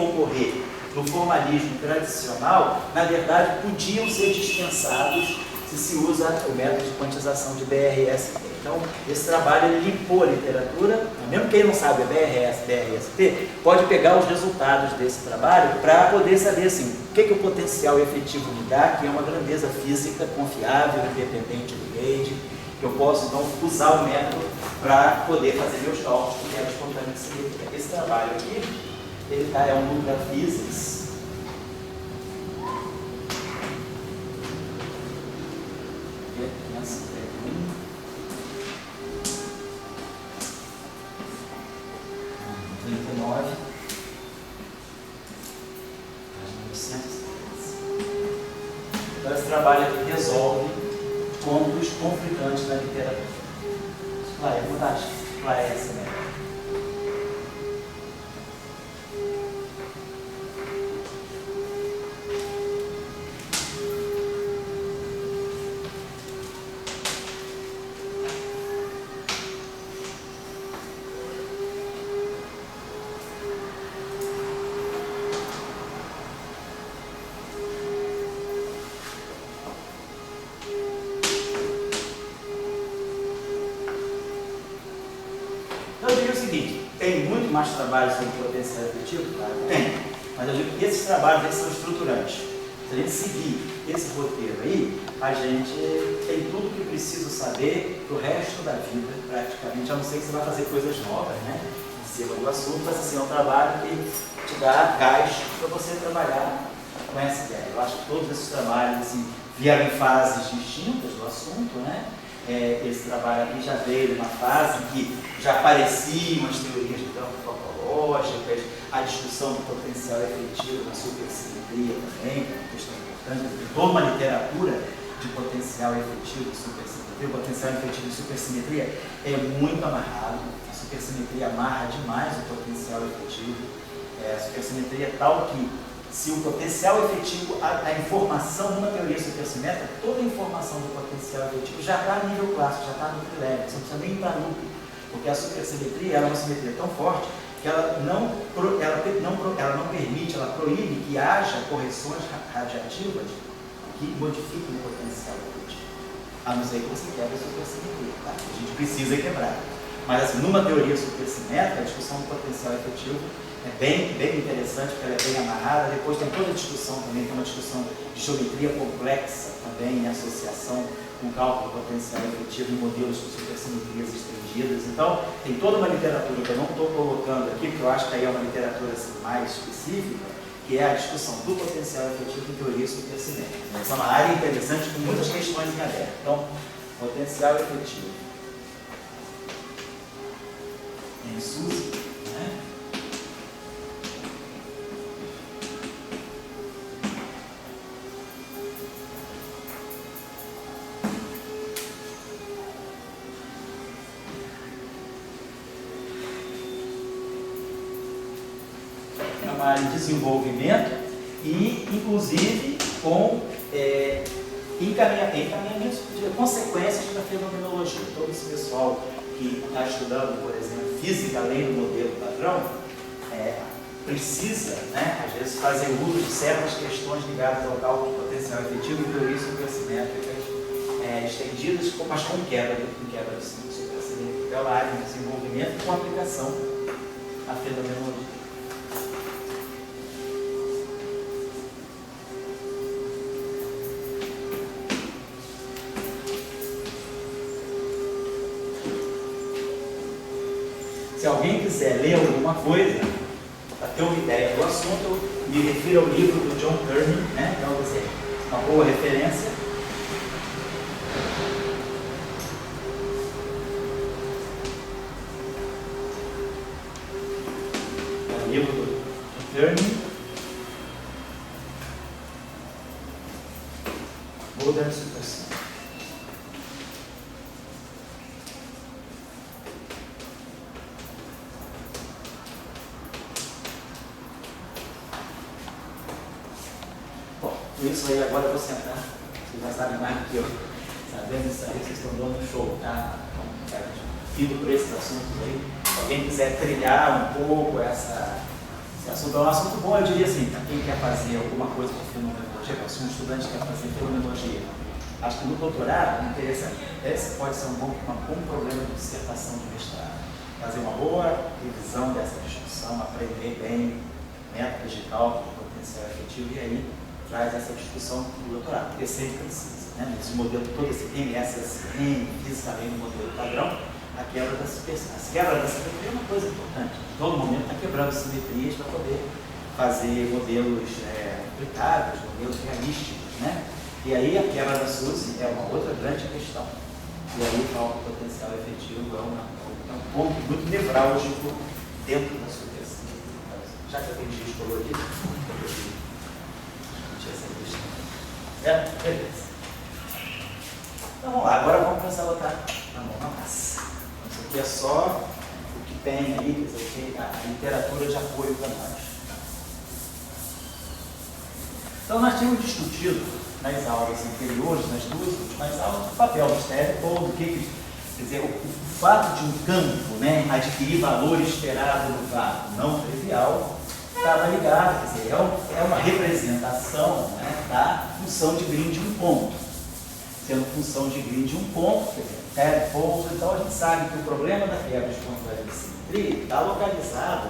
ocorrer no formalismo tradicional, na verdade, podiam ser dispensados se se usa o método de quantização de BRST. Então, esse trabalho ele limpou a literatura, mesmo quem não sabe BRST, pode pegar os resultados desse trabalho para poder saber assim, o que o potencial efetivo me dá, que é uma grandeza física confiável, independente do gauge, que eu posso então usar o método para poder fazer meus cálculos, que é espontaneamente simétrica. Esse trabalho aqui, ele é um Ultra Physics. Então, esse trabalho aqui resolve pontos conflitantes na literatura. Eu vou dar essa, né? Eu digo o seguinte, tem muito mais trabalho sobre potencial efetivo? Claro, tem. Mas eu digo que esses trabalhos eles são estruturantes. Se a gente seguir esse roteiro aí, a gente tem tudo que precisa saber para o resto da vida, praticamente, a não ser que você vai fazer coisas novas, né? Em cima do assunto, mas assim, é um trabalho que te dá gás para você trabalhar com essa ideia. Eu acho que todos esses trabalhos assim, vieram em fases distintas do assunto, né? Esse trabalho aqui já veio numa fase que já apareciam as teorias de campo topológicas, a discussão do potencial efetivo na supersimetria também, que é uma questão importante. Tem toda uma literatura de potencial efetivo e supersimetria. O potencial efetivo e supersimetria é muito amarrado. A supersimetria amarra demais o potencial efetivo. A supersimetria é tal que, se o potencial efetivo, a informação numa teoria supersimétrica, toda a informação do potencial efetivo já está no nível clássico, já está no núcleo, você não precisa nem ir para núcleo, porque a supersimetria ela é uma simetria tão forte que ela não permite, ela proíbe que haja correções radiativas que modifiquem o potencial efetivo, a não ser que você quebre a supersimetria, tá? A gente precisa quebrar. Mas assim, numa teoria supersimétrica, a discussão do potencial efetivo é bem interessante, porque ela é bem amarrada. Depois tem toda a discussão também, tem uma discussão de geometria complexa também, em associação com o cálculo do potencial efetivo em modelos de supersimetrias estendidas. Então, tem toda uma literatura que eu não estou colocando aqui, porque eu acho que aí é uma literatura assim, mais específica, que é a discussão do potencial efetivo em teoria supersimétrica. Essa é uma área interessante com muitas questões em aberto. Então, potencial efetivo em SUSY, né? De desenvolvimento e, inclusive, com encaminhamentos de consequências da fenomenologia. Todo esse pessoal que está estudando, por exemplo, física além do modelo padrão, precisa, né, às vezes, fazer uso de certas questões ligadas ao cálculo de potencial efetivo e teorias supersimétricas estendidas, mas com quebra de supersimétrica. É uma área de desenvolvimento com aplicação à fenomenologia. Se alguém quiser ler alguma coisa, para ter uma ideia do assunto, eu me refiro ao livro do John Kearney, né? Então, vai ser uma boa referência. Vou dar supressão. Bom, com isso aí agora eu vou sentar. Vocês já sabem mais do que eu. Sabendo isso aí, vocês estão dando um show, tá? Indo por esses assuntos aí. Se alguém quiser trilhar um pouco esse assunto, é um assunto bom, eu diria assim, para quem quer fazer alguma coisa de fenomenologia, se um estudante quer fazer fenomenologia, acho que no doutorado, interessante, esse pode ser um bom problema de dissertação de mestrado. Fazer uma boa revisão dessa discussão, aprender bem métodos de cálculo, potencial efetivo, e aí traz essa discussão para o doutorado, porque sempre precisa. Né? Esse modelo todo, esse MSSM, fisicamente no modelo padrão, a quebra da simetria. A quebra da simetria é uma coisa importante. Em todo momento está quebrando simetrias para poder fazer modelos aplicáveis, modelos realísticos. Né? E aí a quebra da SUSE é uma outra grande questão. E aí o cálculo potencial efetivo é um ponto muito nevrálgico dentro da sua questão. Já que eu tenho escolou aqui, essa questão. Beleza. Então vamos lá, agora vamos começar a botar a mão na massa. Isso aqui é só o que tem aí, quer dizer, a literatura de apoio para nós. Então nós tínhamos discutido nas aulas anteriores, nas duas últimas aulas, o papel do Stedbold, quer dizer, o fato de um campo, né, adquirir valor esperado no vácuo não trivial, estava ligado, quer dizer, é uma representação, né, da função de Green de um ponto. Sendo função de Green de um ponto, quer dizer, Stedbold, então a gente sabe que o problema da quebra espontânea de simetria está localizado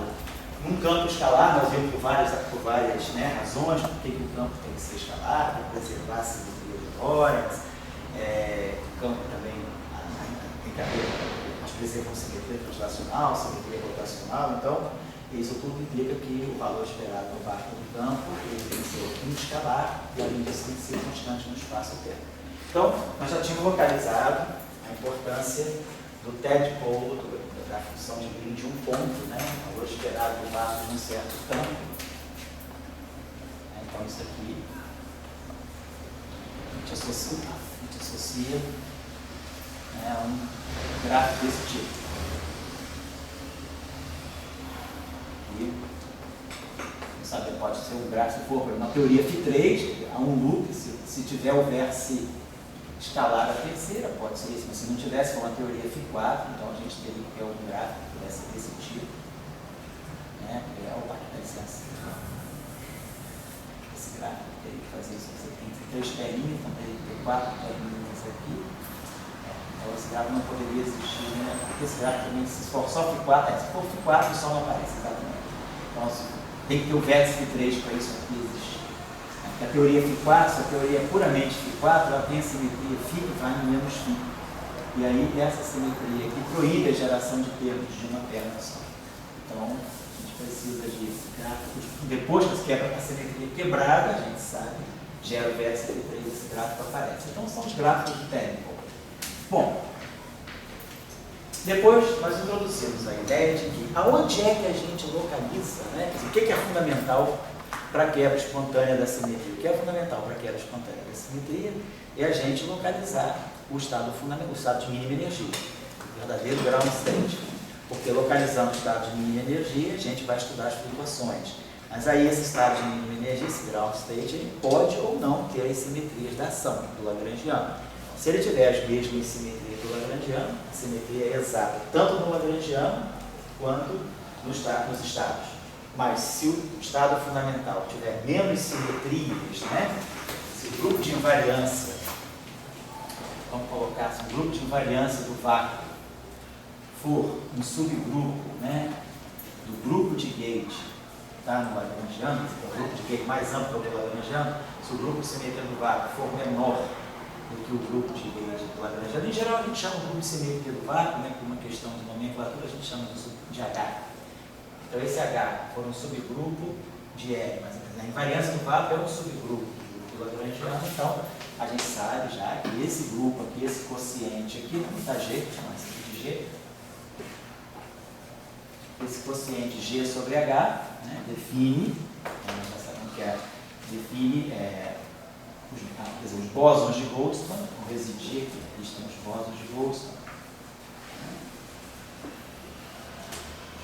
num campo escalar. Nós vimos por várias razões por que o campo tem que ser escalar, para preservar a simetria de Lorentz. O campo também tem que haver, nós preservamos simetria translacional, simetria rotacional, então isso tudo implica que o valor esperado no vácuo do campo ele tem que ser escalar e além disso tem que ser constante no espaço-tempo. Então, nós já tínhamos localizado a importância do Stedbold, da função de Green de um ponto, né? O valor esperado do vácuo de um certo campo. Então, isso aqui a gente associa a um gráfico desse tipo. E, não sabe, pode ser um gráfico, se for uma teoria Φ3, há um loop, se tiver o vértice escalar a terceira, pode ser isso, mas se não tivesse uma teoria Φ4, então a gente teria que ter um gráfico desse tipo, né? É o parque da licença. Esse gráfico teria que fazer isso. Você tem 3 telinhas, então teria que ter 4 telinhas aqui. Então esse gráfico não poderia existir, né? Porque esse gráfico também, se for só Φ4, se for Φ4, o sol não aparece, exatamente. Então tem que ter o vértice Φ3 para isso aqui existir. A teoria Φ4, se a teoria é puramente Φ4, ela tem a simetria Φ que vai em menos Φ. E aí essa simetria aqui proíbe a geração de termos de uma perna só. Então a gente precisa de gráficos. Depois que quebra a simetria quebrada, a gente sabe, gera o vértice Φ3, esse gráfico aparece. Então são os gráficos de Stedbold. Bom, depois nós introduzimos a ideia de que aonde é que a gente localiza, né? O que é fundamental para a quebra espontânea da simetria? O que é fundamental para a quebra espontânea da simetria é a gente localizar o estado de mínima energia, o verdadeiro ground state. Porque localizando o estado de mínima energia, a gente vai estudar as flutuações. Mas aí esse estado de mínima energia, esse ground state, ele pode ou não ter as simetrias da ação do Lagrangiano. Se ele tiver as mesmas simetrias do Lagrangiano, a simetria é exata tanto no Lagrangiano quanto nos estados. Mas se o estado fundamental tiver menos simetrias, né? Se o grupo de invariância, vamos colocar assim, o grupo de invariância do vácuo for um subgrupo, né, do grupo de gauge, tá, no Lagrangiano, o grupo de gauge mais amplo que o Lagrangiano, se o grupo de simetria do vácuo for menor do que o grupo de gauge do Lagrangiano, em geral a gente chama o grupo de simetria do vácuo, né, por uma questão de nomenclatura, a gente chama de H. Então esse H for um subgrupo de L, mas a invariância do vácuo é um subgrupo do Lagrangiano, então a gente sabe já que esse grupo aqui, esse quociente aqui, não está G, chama isso aqui de G, esse quociente G sobre H, né, define, nós já sabemos que define os bósons de Goldstone vão residir aqui. Aqui estão os bósons de Goldstone.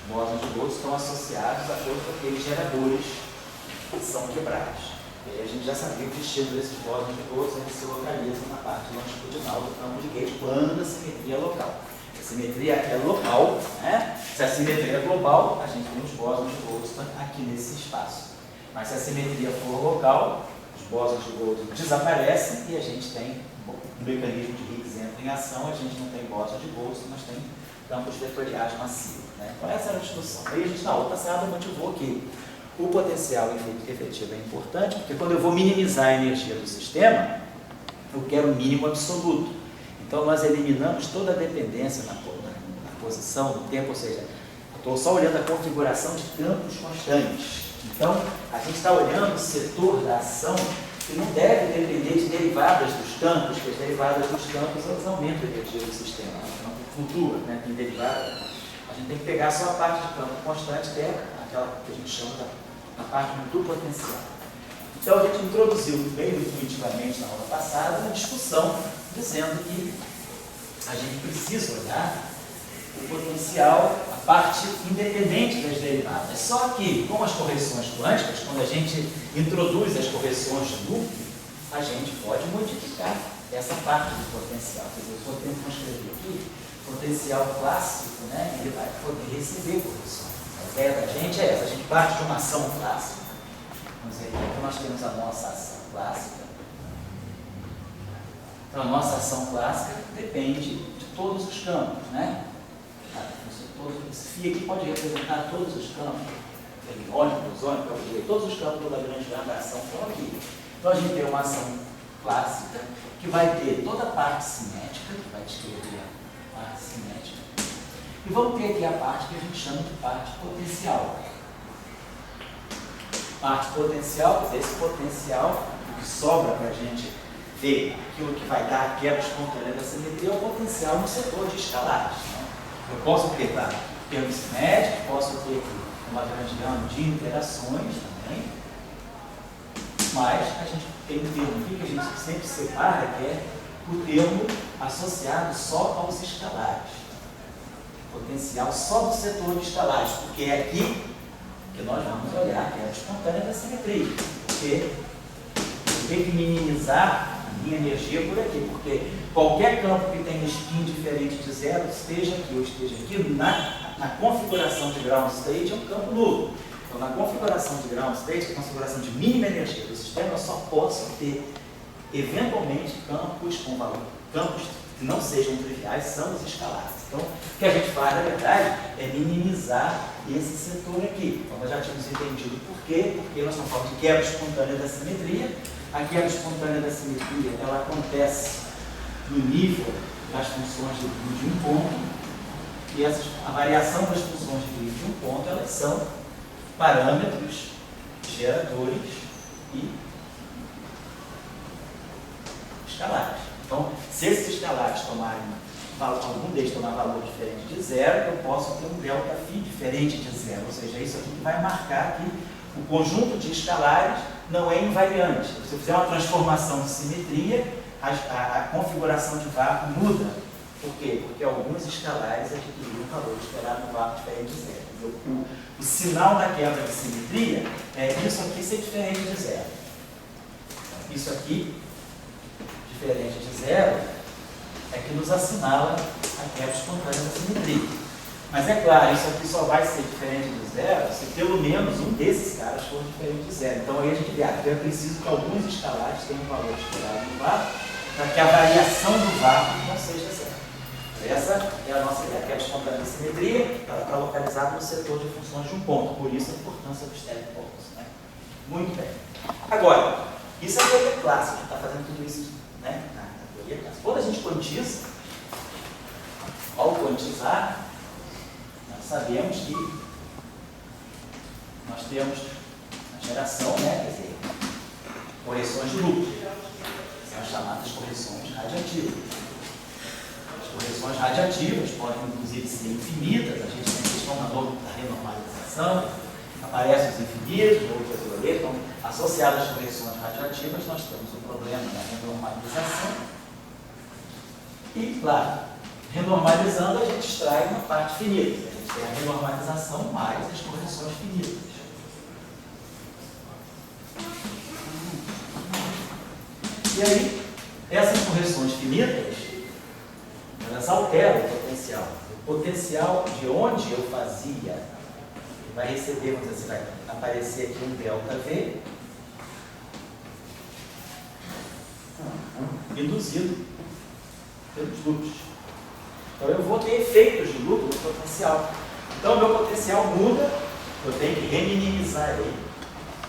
Os bósons de Goldstone estão associados a todos aqueles geradores que são quebrados. E aí a gente já sabia que o destino desses bósons de Goldstone se localiza na parte longitudinal do campo de Gauge quando a simetria é local. A simetria é local, né? Se a simetria é global, a gente tem os bósons de Goldstone aqui nesse espaço. Mas se a simetria for local, os bósons de Goldstone desaparecem e a gente tem um mecanismo de Higgs entra em ação, a gente não tem bósons de Goldstone, mas tem campos vetoriais massivos. Né? Então essa era a discussão. Aí a gente na aula passada motivou que o potencial efetivo é importante, porque quando eu vou minimizar a energia do sistema, eu quero o mínimo absoluto. Então nós eliminamos toda a dependência na posição do tempo, ou seja, eu estou só olhando a configuração de campos constantes. Então, a gente está olhando o setor da ação que não deve depender de derivadas dos campos, porque as derivadas dos campos elas aumentam a energia do sistema, o campo flutua, né? Tem derivada. A gente tem que pegar só a parte de campo constante, que é aquela que a gente chama da parte do potencial. Então, a gente introduziu bem definitivamente na aula passada uma discussão dizendo que a gente precisa olhar o potencial, a parte independente das derivadas. Só que, com as correções quânticas, quando a gente introduz as correções de núcleo, a gente pode modificar essa parte do potencial. Quer dizer, eu estou tentando escrever aqui, potencial clássico, né, ele vai poder receber correções. A ideia da gente é essa, a gente parte de uma ação clássica. Vamos ver aqui, nós temos a nossa ação clássica. Então, a nossa ação clássica depende de todos os campos, né? Esse φ aqui pode representar todos os campos, iônico, bosônico, todos os campos do Lagrange da ação estão aqui. Então a gente tem uma ação clássica que vai ter toda a parte cinética, que vai descrever a parte cinética, e vamos ter aqui a parte que a gente chama de parte potencial. Parte potencial, quer dizer, esse potencial, o que sobra para a gente ver aquilo que vai dar a quebra espontânea da simetria é o potencial no setor de escalares. Eu posso ter termos cinéticos, posso ter aqui um lagrangiano de interações também, mas a gente tem um termo aqui que a gente sempre separa, que é o termo associado só aos escalares. Potencial só do setor de escalares, porque é aqui que nós vamos olhar a quebra espontânea da simetria. Porque eu tenho que minimizar minha energia por aqui, porque qualquer campo que tenha spin diferente de zero, esteja aqui ou esteja aqui, na configuração de ground state é um campo nulo. Então, na configuração de ground state, que é a configuração de mínima energia do sistema, eu só posso ter, eventualmente, campos com valor. Campos que não sejam triviais são os escalares. Então, o que a gente faz, na verdade, é minimizar esse setor aqui. Então, nós já tínhamos entendido por quê, porque nós estamos falando de quebra espontânea da simetria. A quebra espontânea da simetria, ela acontece no nível das funções de Green de um ponto, e a variação das funções de Green de um ponto, elas são parâmetros, geradores e escalares. Então, se esses escalares tomarem, algum deles tomar valor diferente de zero, eu posso ter um delta φ diferente de zero, ou seja, isso aqui vai marcar que o conjunto de escalares não é invariante. Se eu fizer uma transformação de simetria, a configuração de vácuo muda. Por quê? Porque alguns escalares adquiriram um valor esperado no vácuo diferente de zero. O sinal da quebra de simetria é isso aqui ser diferente de zero. Isso aqui, diferente de zero, é que nos assinala a quebra espontânea da simetria. Mas é claro, isso aqui só vai ser diferente de zero se pelo menos um desses caras for diferente de zero. Então aí a gente vê, é preciso que alguns escalares tenham um valor esperado no vácuo para que a variação do vácuo não seja zero. Essa é a nossa ideia, que é a espontânea da simetria, ela está localizada no setor de funções de um ponto, por isso a importância dos telepontos. Né? Muito bem. Agora, isso é a teoria clássica, a gente está fazendo tudo isso, né, na teoria clássica. Quando a gente quantiza, ao quantizar, sabemos que nós temos a geração, né, quer dizer, correções de núcleo, são as chamadas correções radiativas. As correções radiativas podem, inclusive, ser infinitas, a gente tem a questão da renormalização, aparecem os infinitos, outros então, Associado às correções radioativas, nós temos o problema da renormalização. E, claro, renormalizando, a gente extrai uma parte finita. A gente tem a renormalização mais as correções finitas. E aí, essas correções finitas, elas alteram o potencial. O potencial de onde eu fazia, vai receber, vamos dizer assim, vai aparecer aqui um ΔV, induzido pelos loops. Então eu vou ter efeitos de loop no potencial. Então o meu potencial muda, eu tenho que reminimizar ele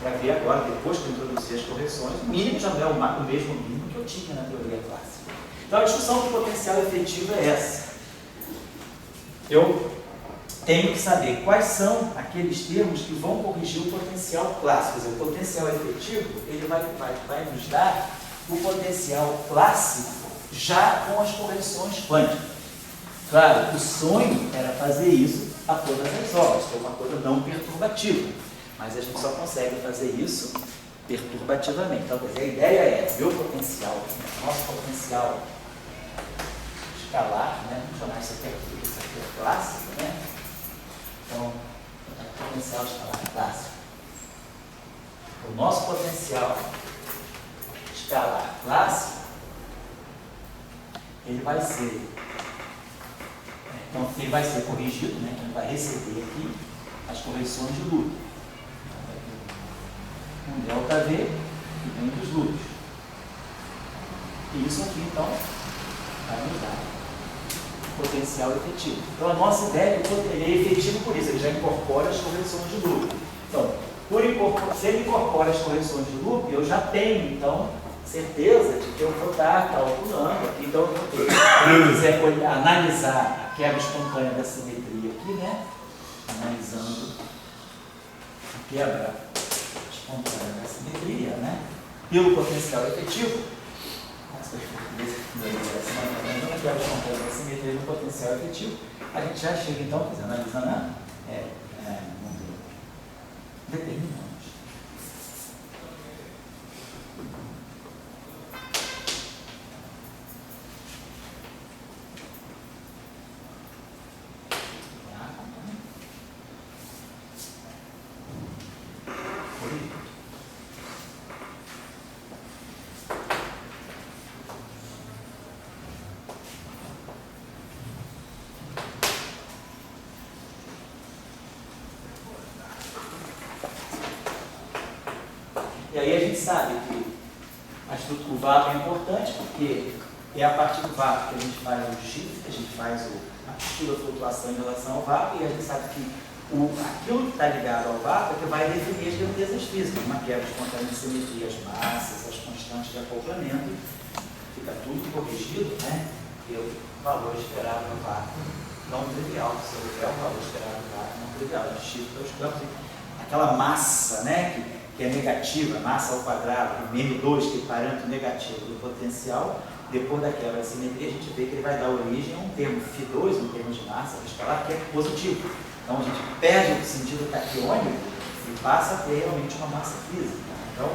para ver agora, depois que eu introduzir as correções, o mínimo já não é o mesmo mínimo que eu tinha na teoria clássica. Então a discussão do potencial efetivo é essa. Eu tenho que saber quais são aqueles termos que vão corrigir o potencial clássico. Quer dizer, o potencial efetivo, ele vai nos dar o potencial clássico já com as correções quânticas. Claro, o sonho era fazer isso a todas as horas, que é uma coisa não perturbativa. Mas a gente só consegue fazer isso perturbativamente. Então, quer dizer, a ideia é, meu potencial, nosso potencial escalar, né? Vamos chamar isso aqui é clássico, né? Então, potencial escalar clássico. O nosso potencial escalar clássico, ele vai ser, então, ele vai ser corrigido, né? Ele vai receber aqui as correções de loop. Um ΔV que vem dos loops. E isso aqui, então, vai nos dar potencial efetivo. Então, a nossa ideia é que ele é efetivo por isso, ele já incorpora as correções de loop. Então, se ele incorpora as correções de loop, eu já tenho, então, certeza de que eu vou estar calculando aqui. Então, eu vou ter, se quiser analisar a quebra espontânea da simetria aqui, né? Analisando a quebra espontânea da simetria, né? Pelo potencial efetivo, não a quebra espontânea da simetria do potencial efetivo, a gente já chega, então, quer dizer, analisando, vamos ver, determinamos. E aí a gente sabe que o vácuo é importante porque é a partir do vácuo que a gente faz o shift, a gente faz a postura de flutuação em relação ao vácuo, e a gente sabe que aquilo que está ligado ao vácuo é que vai definir as grandezas físicas, uma quebra espontânea de simetria, as massas, as constantes de acoplamento, fica tudo corrigido, né, pelo valor esperado no vácuo, não trivial, se eu tiver o valor esperado no vácuo, não trivial, a gente shifta os campos, aquela massa, né, que é negativa, massa ao quadrado, M2, que é parâmetro negativo do potencial, depois da quebra da simetria, a gente vê que ele vai dar origem a um termo φ2, um termo de massa escalar, que é positivo. Então, a gente perde o sentido taquiônico e passa a ter realmente uma massa física. Então,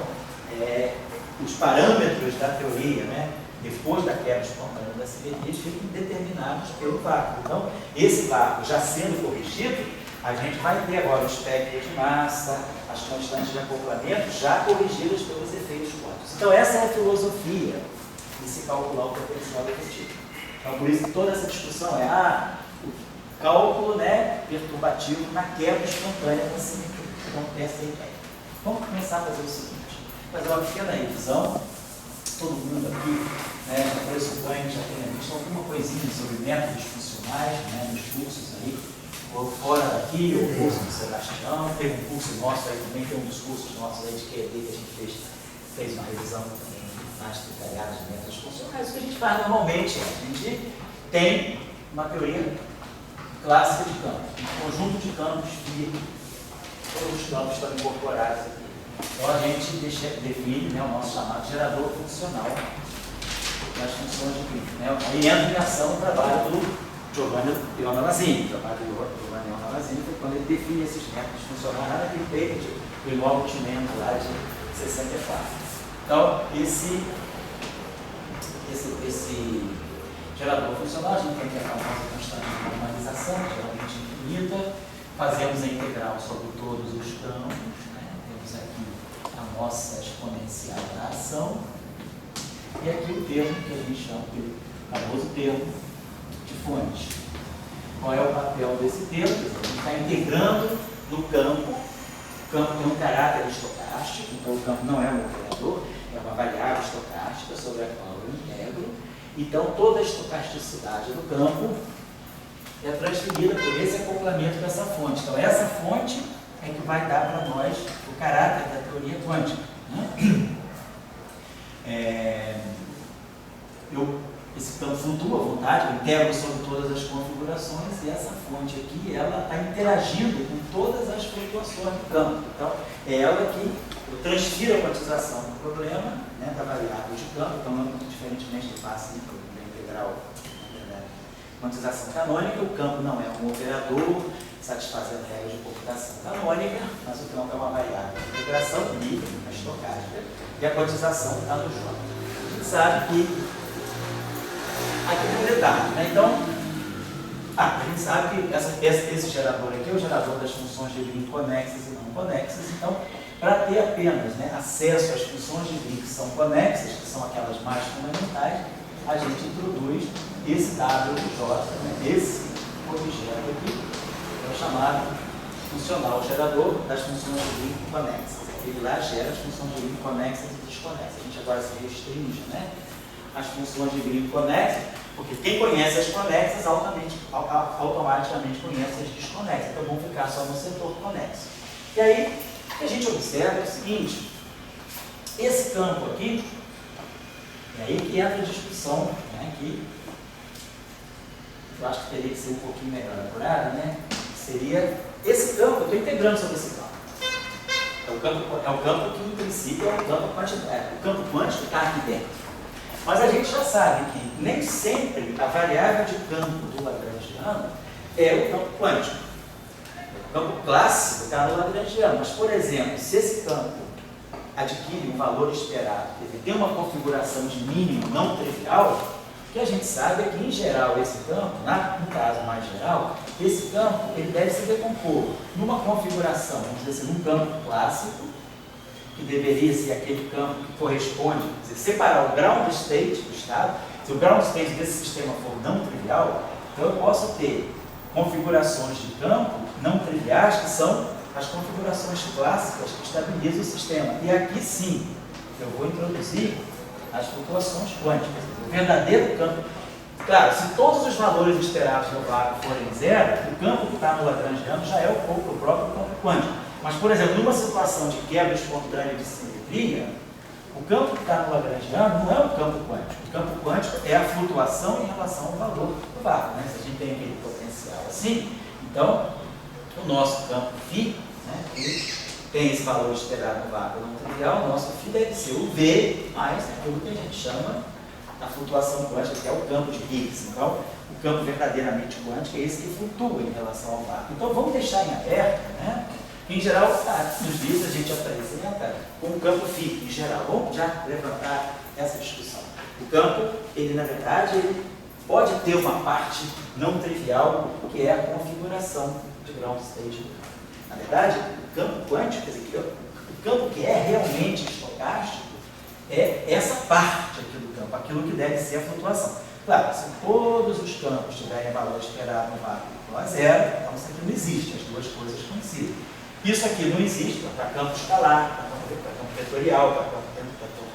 os parâmetros da teoria, né, depois da quebra espontânea da simetria, ficam determinados pelo vácuo. Então, esse vácuo já sendo corrigido, a gente vai ter agora o espectro de massa, as constantes de acoplamento já corrigidas pelos efeitos quânticos. Então, essa é a filosofia de se calcular o potencial efetivo. Então, por isso que toda essa discussão é o cálculo, né, perturbativo na quebra espontânea da simetria. Então, essa é a ideia. Vamos começar a fazer o seguinte: fazer uma pequena revisão. Todo mundo aqui, né, já pressupõe, já tem visto alguma coisinha sobre métodos funcionais, né, nos cursos aí. Ou fora daqui, o curso do Sebastião, teve um curso nosso aí também, tem um dos cursos nossos aí de QED que a gente fez uma revisão também mais detalhada de métodos funcionais. O que a gente faz normalmente é, a gente tem uma teoria clássica de campos, um conjunto de campos firme, todos os campos estão incorporados aqui. Então a gente define, né, o nosso chamado gerador funcional das funções de Green, né? Aí entra em ação o trabalho do Giovanni Lamazini. O trabalho do Giovanni Lamazini foi quando ele define esses métodos funcionais lá naquele paper do Involvement lá de 64. Então, esse gerador funcional, a gente tem que a famosa constante de normalização, geralmente infinita, fazemos a integral sobre todos os campos, né? Temos aqui a nossa exponencial da ação, e aqui o termo que a gente chama de famoso termo de fonte. Qual é o papel desse termo? A gente está integrando no campo. O campo tem um caráter estocástico, então o campo não é um operador, é uma variável estocástica sobre a qual eu integro. Então toda a estocasticidade do campo é transferida por esse acoplamento dessa fonte. Então essa fonte é que vai dar para nós o caráter da teoria quântica, né? Esse campo flutua à vontade, eu integro sobre todas as configurações, e essa fonte aqui, ela está interagindo com todas as flutuações do campo. Então, é ela que eu transfiro a quantização do problema, né, da variável de campo, então, diferentemente do passe da integral, quantização canônica, o campo não é um operador satisfazendo regras de computação canônica, mas o campo é uma variável de integração livre, uma estocástica, e a quantização está no J. A gente sabe que aqui tem um detalhe, né? Então, a gente sabe que esse gerador aqui é o gerador das funções de Green conexas e não conexas. Então, para ter apenas, né, acesso às funções de Green que são conexas, que são aquelas mais fundamentais, a gente introduz esse WJ, né, esse objeto aqui, que é o chamado funcional gerador das funções de Green conexas. Ele lá gera as funções de Green conexas e desconexas. A gente agora se restringe, né, as funções de Green conexas, porque quem conhece as conexas automaticamente conhece as desconexas. Então vamos ficar só no setor conexo. E aí, o que a gente observa é o seguinte: esse campo aqui, é aí que entra a discussão, né, que eu acho que teria que ser um pouquinho melhor apurada, né? Seria esse campo, eu estou integrando sobre esse campo. É o campo que, em princípio, é o campo quântico. O campo quântico está aqui dentro. Mas a gente já sabe que nem sempre a variável de campo do Lagrangiano é o campo quântico. O campo clássico está no Lagrangiano. Mas, por exemplo, se esse campo adquire um valor esperado, quer dizer, tem uma configuração de mínimo não trivial, o que a gente sabe é que, em geral, esse campo, no caso mais geral, esse campo ele deve se decompor numa configuração, vamos dizer assim, num campo clássico, que deveria ser aquele campo que corresponde, quer dizer, separar o ground state do estado. Se o ground state desse sistema for não trivial, então eu posso ter configurações de campo não triviais, que são as configurações clássicas que estabilizam o sistema. E aqui sim, eu vou introduzir as flutuações quânticas, o verdadeiro campo. Claro, se todos os valores esperados no vácuo forem zero, o campo que está no Lagrangiano já é o próprio campo quântico. Mas, por exemplo, numa situação de quebra espontânea de simetria, o campo que está no Lagrangiano não é o campo quântico. O campo quântico é a flutuação em relação ao valor do vácuo, né? Se a gente tem aquele potencial assim, então o nosso campo φ, né, que tem esse valor esperado no vácuo não trivial, o nosso φ deve ser o V mais aquilo que a gente chama a flutuação quântica, que é o campo de Higgs. Então, o campo verdadeiramente quântico é esse que flutua em relação ao vácuo. Então, vamos deixar em aberto, né? Em geral, nos livros a gente apresenta com o campo φ, em geral. Vamos já levantar essa discussão. O campo, ele na verdade, ele pode ter uma parte não trivial, que é a configuração de ground state. Na verdade, o campo quântico, quer dizer, o campo que é realmente estocástico, é essa parte aqui do campo, aquilo que deve ser a flutuação. Claro, se todos os campos tiverem valor esperado no vácuo igual a zero, então isso aqui não existe, as duas coisas coincidem. Isso aqui não existe para campo escalar, para campo vetorial, para campo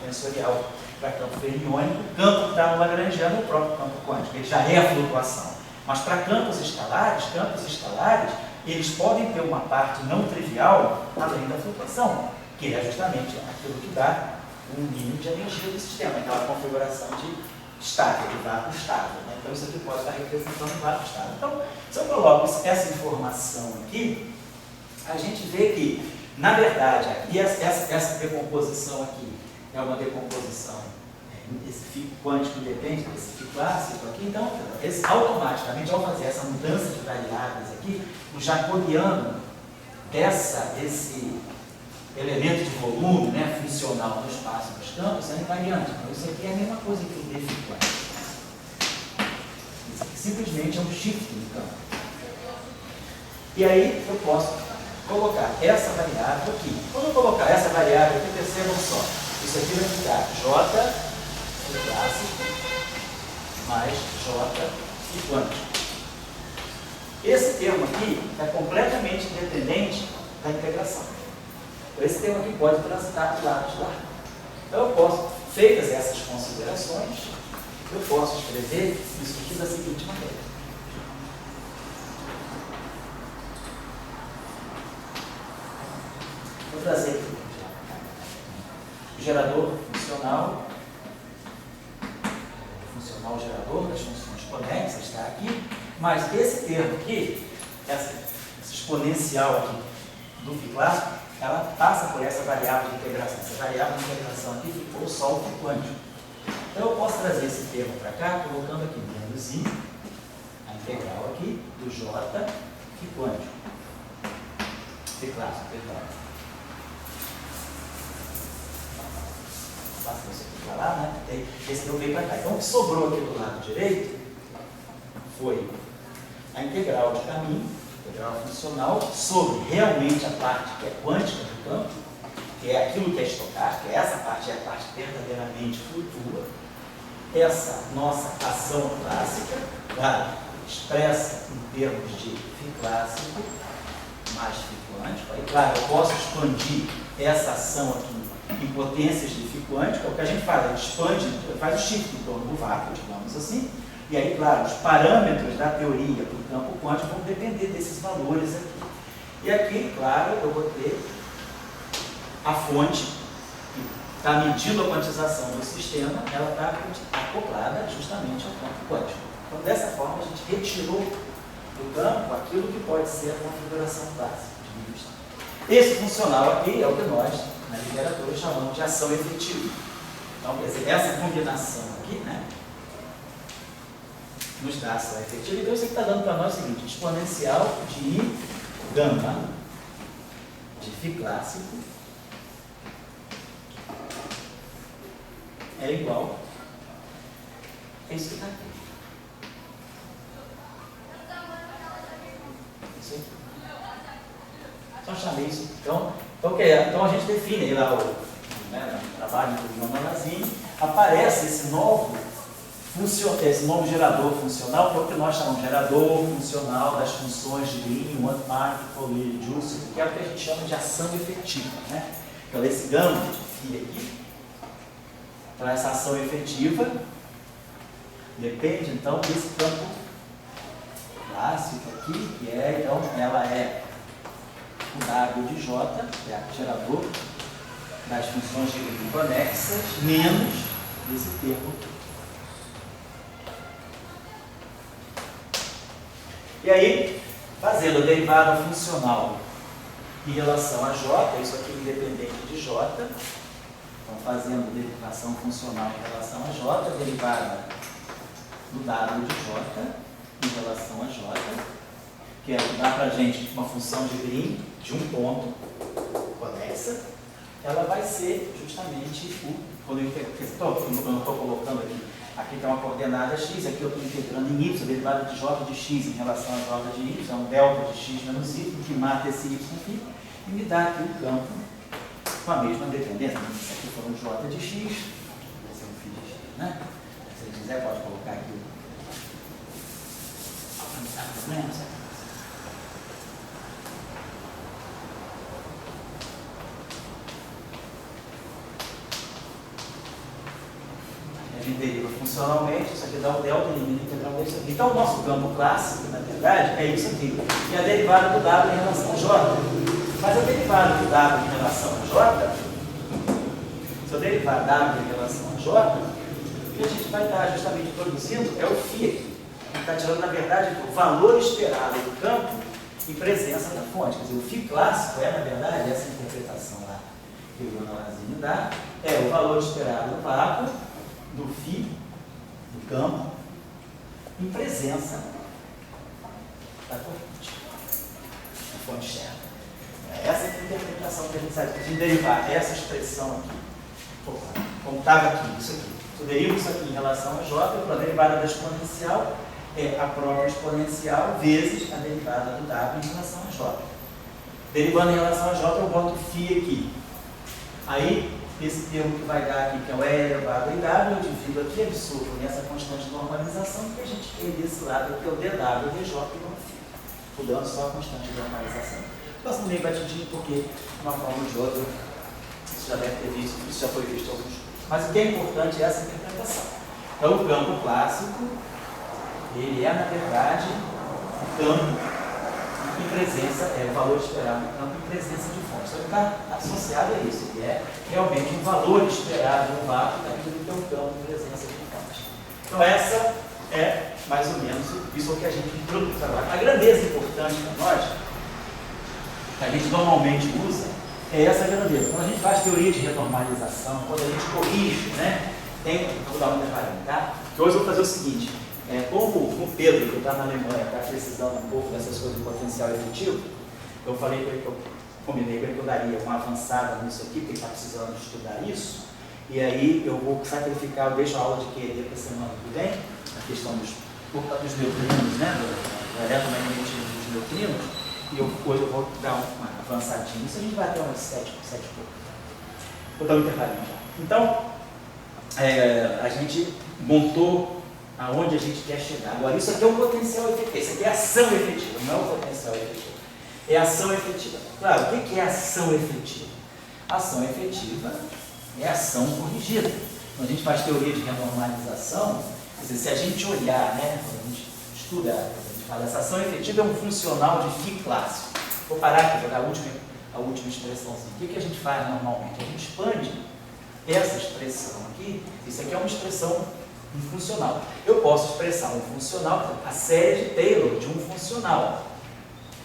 tensorial, para campo fermiônico. O campo que está no Lagrangiano é o próprio campo quântico, ele já é a flutuação. Mas para campos escalares, eles podem ter uma parte não trivial além da flutuação, que é justamente aquilo que dá um mínimo de energia do sistema, aquela configuração de estável, de vácuo estável, né? Então isso aqui pode estar representando o vácuo estável. Então, se eu coloco essa informação aqui, a gente vê que, na verdade, aqui, essa decomposição aqui é uma decomposição, esse fio quântico depende desse fio clássico aqui, então, automaticamente, ao fazer essa mudança de variáveis aqui, o jacobiano dessa elemento de volume, né, funcional do espaço dos campos, é invariante. Então, isso aqui é a mesma coisa que o D frequente. Isso aqui simplesmente é um shift do campo. E aí eu posso colocar essa variável aqui. Quando eu colocar essa variável aqui, percebam só, isso aqui vai ficar J de clássico mais J de quântico. Esse termo aqui é completamente independente da integração. Então, esse termo aqui pode transitar de lado de lá. Então, eu posso, feitas essas considerações, eu posso escrever isso aqui da seguinte maneira. Vou trazer aqui o gerador funcional gerador das funções conexas está aqui, mas esse termo aqui, essa exponencial aqui do φ clássico, ela passa por essa variável de integração. Essa variável de integração aqui ficou só o φ quântico. Então eu posso trazer esse termo para cá, colocando aqui menos I, a integral aqui, do J φ quântico. Φ clássico, perdão. Isso aqui para lá, né? Esse termo veio para cá. Então, o que sobrou aqui do lado direito foi a integral de caminho, integral funcional, sobre realmente a parte que é quântica do campo, que é aquilo que é estocástica, essa parte é a parte que verdadeiramente flutua. Essa nossa ação clássica, claro, expressa em termos de φ clássico mais φ quântico. Aí, claro, eu posso expandir essa ação aqui em potências de φ quântico, é o que a gente faz, a gente expande, faz o shift em torno do vácuo, digamos assim, e aí, claro, os parâmetros da teoria para o campo quântico vão depender desses valores aqui. E aqui, claro, eu vou ter a fonte, que está medindo a quantização do sistema, ela está acoplada justamente ao campo quântico. Então, dessa forma, a gente retirou do campo aquilo que pode ser a configuração clássica de vista. Esse funcional aqui é o que nós, na literatura, chamamos de ação efetiva. Então, quer dizer, essa combinação aqui, né, nos dá ação efetiva. Então, isso aqui está dando para nós o seguinte: exponencial de I gama de φ clássico é igual a isso que está aqui. Isso aqui. Só chamei isso. Então a gente define aí lá no trabalho do Ivan Malazini, aparece esse novo gerador funcional, que é o que nós chamamos de gerador funcional das funções de Green, One Particle e Juice, que é o que a gente chama de ação efetiva. Né? Então, esse gama de φ aqui, então essa ação efetiva depende então desse campo clássico aqui, que é, então, ela é o W de J, que é o gerador das funções de Green conexas, menos esse termo aqui. E aí, fazendo a derivada funcional em relação a J, isso aqui é independente de J, então fazendo derivação funcional em relação a J, derivada do W de J em relação a J, que é dar para a gente uma função de Green de um ponto conexa, ela vai ser justamente quando eu estou colocando aqui está uma coordenada x, aqui eu estou integrando em y, a derivada de j de x em relação a j de y, é um delta de x menos y, que mata esse y aqui, e me dá aqui o campo com a mesma dependência. Se aqui for um j de x, vai ser um φ de x, né? Se você quiser, pode colocar aqui o... Não está problema, certo? A gente deriva funcionalmente, isso aqui dá o delta, elimina a integral disso aqui. Então, o nosso campo clássico, na verdade, é isso aqui. E a derivada do W em relação a J. Mas a derivada do W em relação a J, se eu derivar W em relação a J, o que a gente vai estar justamente produzindo é o φ aqui. Está tirando, na verdade, o valor esperado do campo em presença da fonte. Quer dizer, o φ clássico é, na verdade, essa interpretação lá que o Malazini dá, é o valor esperado do vácuo do φ do campo em presença da fonte externa. Essa é a interpretação que a gente sabe. A gente derivar essa expressão aqui, como estava aqui, isso aqui. Eu derivo isso aqui em relação a J, a derivada da exponencial é a própria exponencial vezes a derivada do W em relação a J. Derivando em relação a J, eu boto φ aqui. Aí, esse termo que vai dar aqui, que é o E elevado em W, eu divido aqui, absorvo nessa constante de normalização, que a gente tem desse lado aqui, é o dW, dJ, igual a φ. Mudando só a constante de normalização. Faço meio batidinho, porque de uma forma ou de outra, isso já deve ter visto, isso já foi visto em alguns cursos. Mas o que é importante é essa interpretação. Então, o campo clássico, ele é, na verdade, o campo em presença, é o valor esperado no campo em presença de fonte. Só que está associado a isso, ele é realmente um valor esperado no vácuo daquilo que é o campo em presença de fonte. Então, essa é mais ou menos isso que a gente introduz no trabalho. A grandeza importante para nós, que a gente normalmente usa, é essa grandeza. Quando a gente faz teoria de renormalização, quando a gente corrige, né? Vou dar um detalhe, tá? Que hoje eu vou fazer o seguinte, como o Pedro, que está na Alemanha, está precisando um pouco dessas coisas de potencial efetivo, eu falei para ele que eu combinei com ele que eu daria uma avançada nisso aqui, porque ele está precisando estudar isso, e aí eu vou sacrificar, eu deixo a aula de querer para a semana que vem, a questão dos neutrinos, né? Do eletromagnetismo dos neutrinos, e hoje eu vou dar uma avançadinha. Isso a gente vai até umas 7 e pouco. Vou dar um intervalinho já. Então, a gente montou aonde a gente quer chegar. Agora, isso aqui é o potencial efetivo. Isso aqui é ação efetiva, não é o potencial efetivo. É ação efetiva. Claro, o que é ação efetiva? Ação efetiva é ação corrigida. Quando a gente faz teoria de renormalização, se a gente olhar, né, quando a gente estuda, a gente fala, essa ação efetiva é um funcional de φ clássico. Vou parar aqui, vou dar a última expressãozinha. O que a gente faz normalmente? A gente expande essa expressão aqui. Isso aqui é uma expressão funcional. Eu posso expressar um funcional, a série de Taylor de um funcional.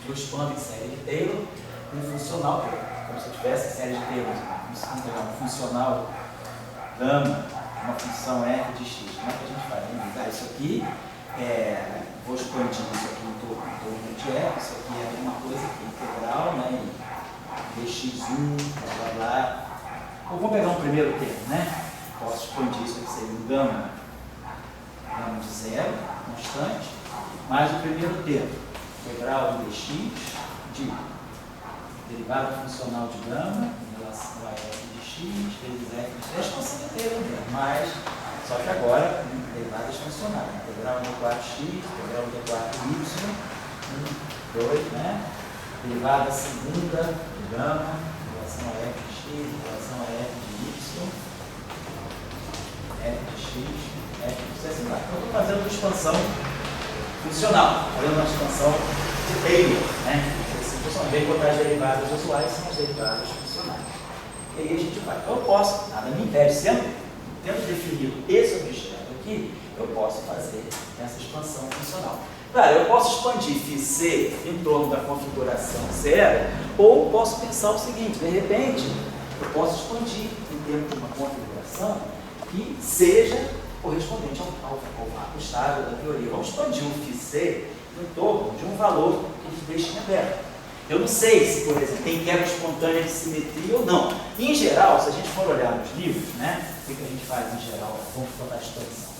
Eu expando em série de Taylor um funcional, como se eu tivesse série de Taylor, um funcional gama, uma função f de x. Como é que a gente faz? Vamos ligar isso aqui, vou expandir isso aqui em torno de f, isso aqui é uma coisa aqui, integral, né, dx1, blá blá blá. Vamos pegar um primeiro termo, né? Posso expandir isso aqui, seria um gama de zero, constante, mais o primeiro termo, integral de dx, de derivada funcional de gama, em relação a f de x, vezes f de 3, consigo ter mesmo, mas, só que agora, derivadas funcionais, integral de 4x, integral de 4y, 2, né? Derivada segunda de gama, em relação a f de x, em relação a f de y, f de x, f de c, assim vai. Então, eu estou fazendo uma expansão funcional, fazendo uma expansão de Taylor, né? Bem botar as derivadas usuais são as derivadas funcionais. E aí a gente vai. Então, eu posso, nada me impede, tendo definido esse objeto aqui, eu posso fazer essa expansão funcional. Claro, eu posso expandir φc em torno da configuração zero, ou posso pensar o seguinte, de repente, eu posso expandir em termos de uma configuração que seja correspondente ao vácuo estável da teoria. Vamos expandir o φc em torno de um valor que a gente deixa em aberto. Eu não sei se, por exemplo, tem quebra espontânea de simetria ou não. Em geral, se a gente for olhar nos livros, né, o que a gente faz em geral? Vamos botar a expansão.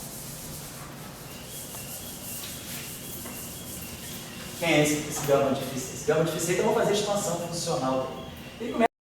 Quem é esse gama de φc? Esse gama de φc, então eu vou fazer a expansão funcional dele. Ele começa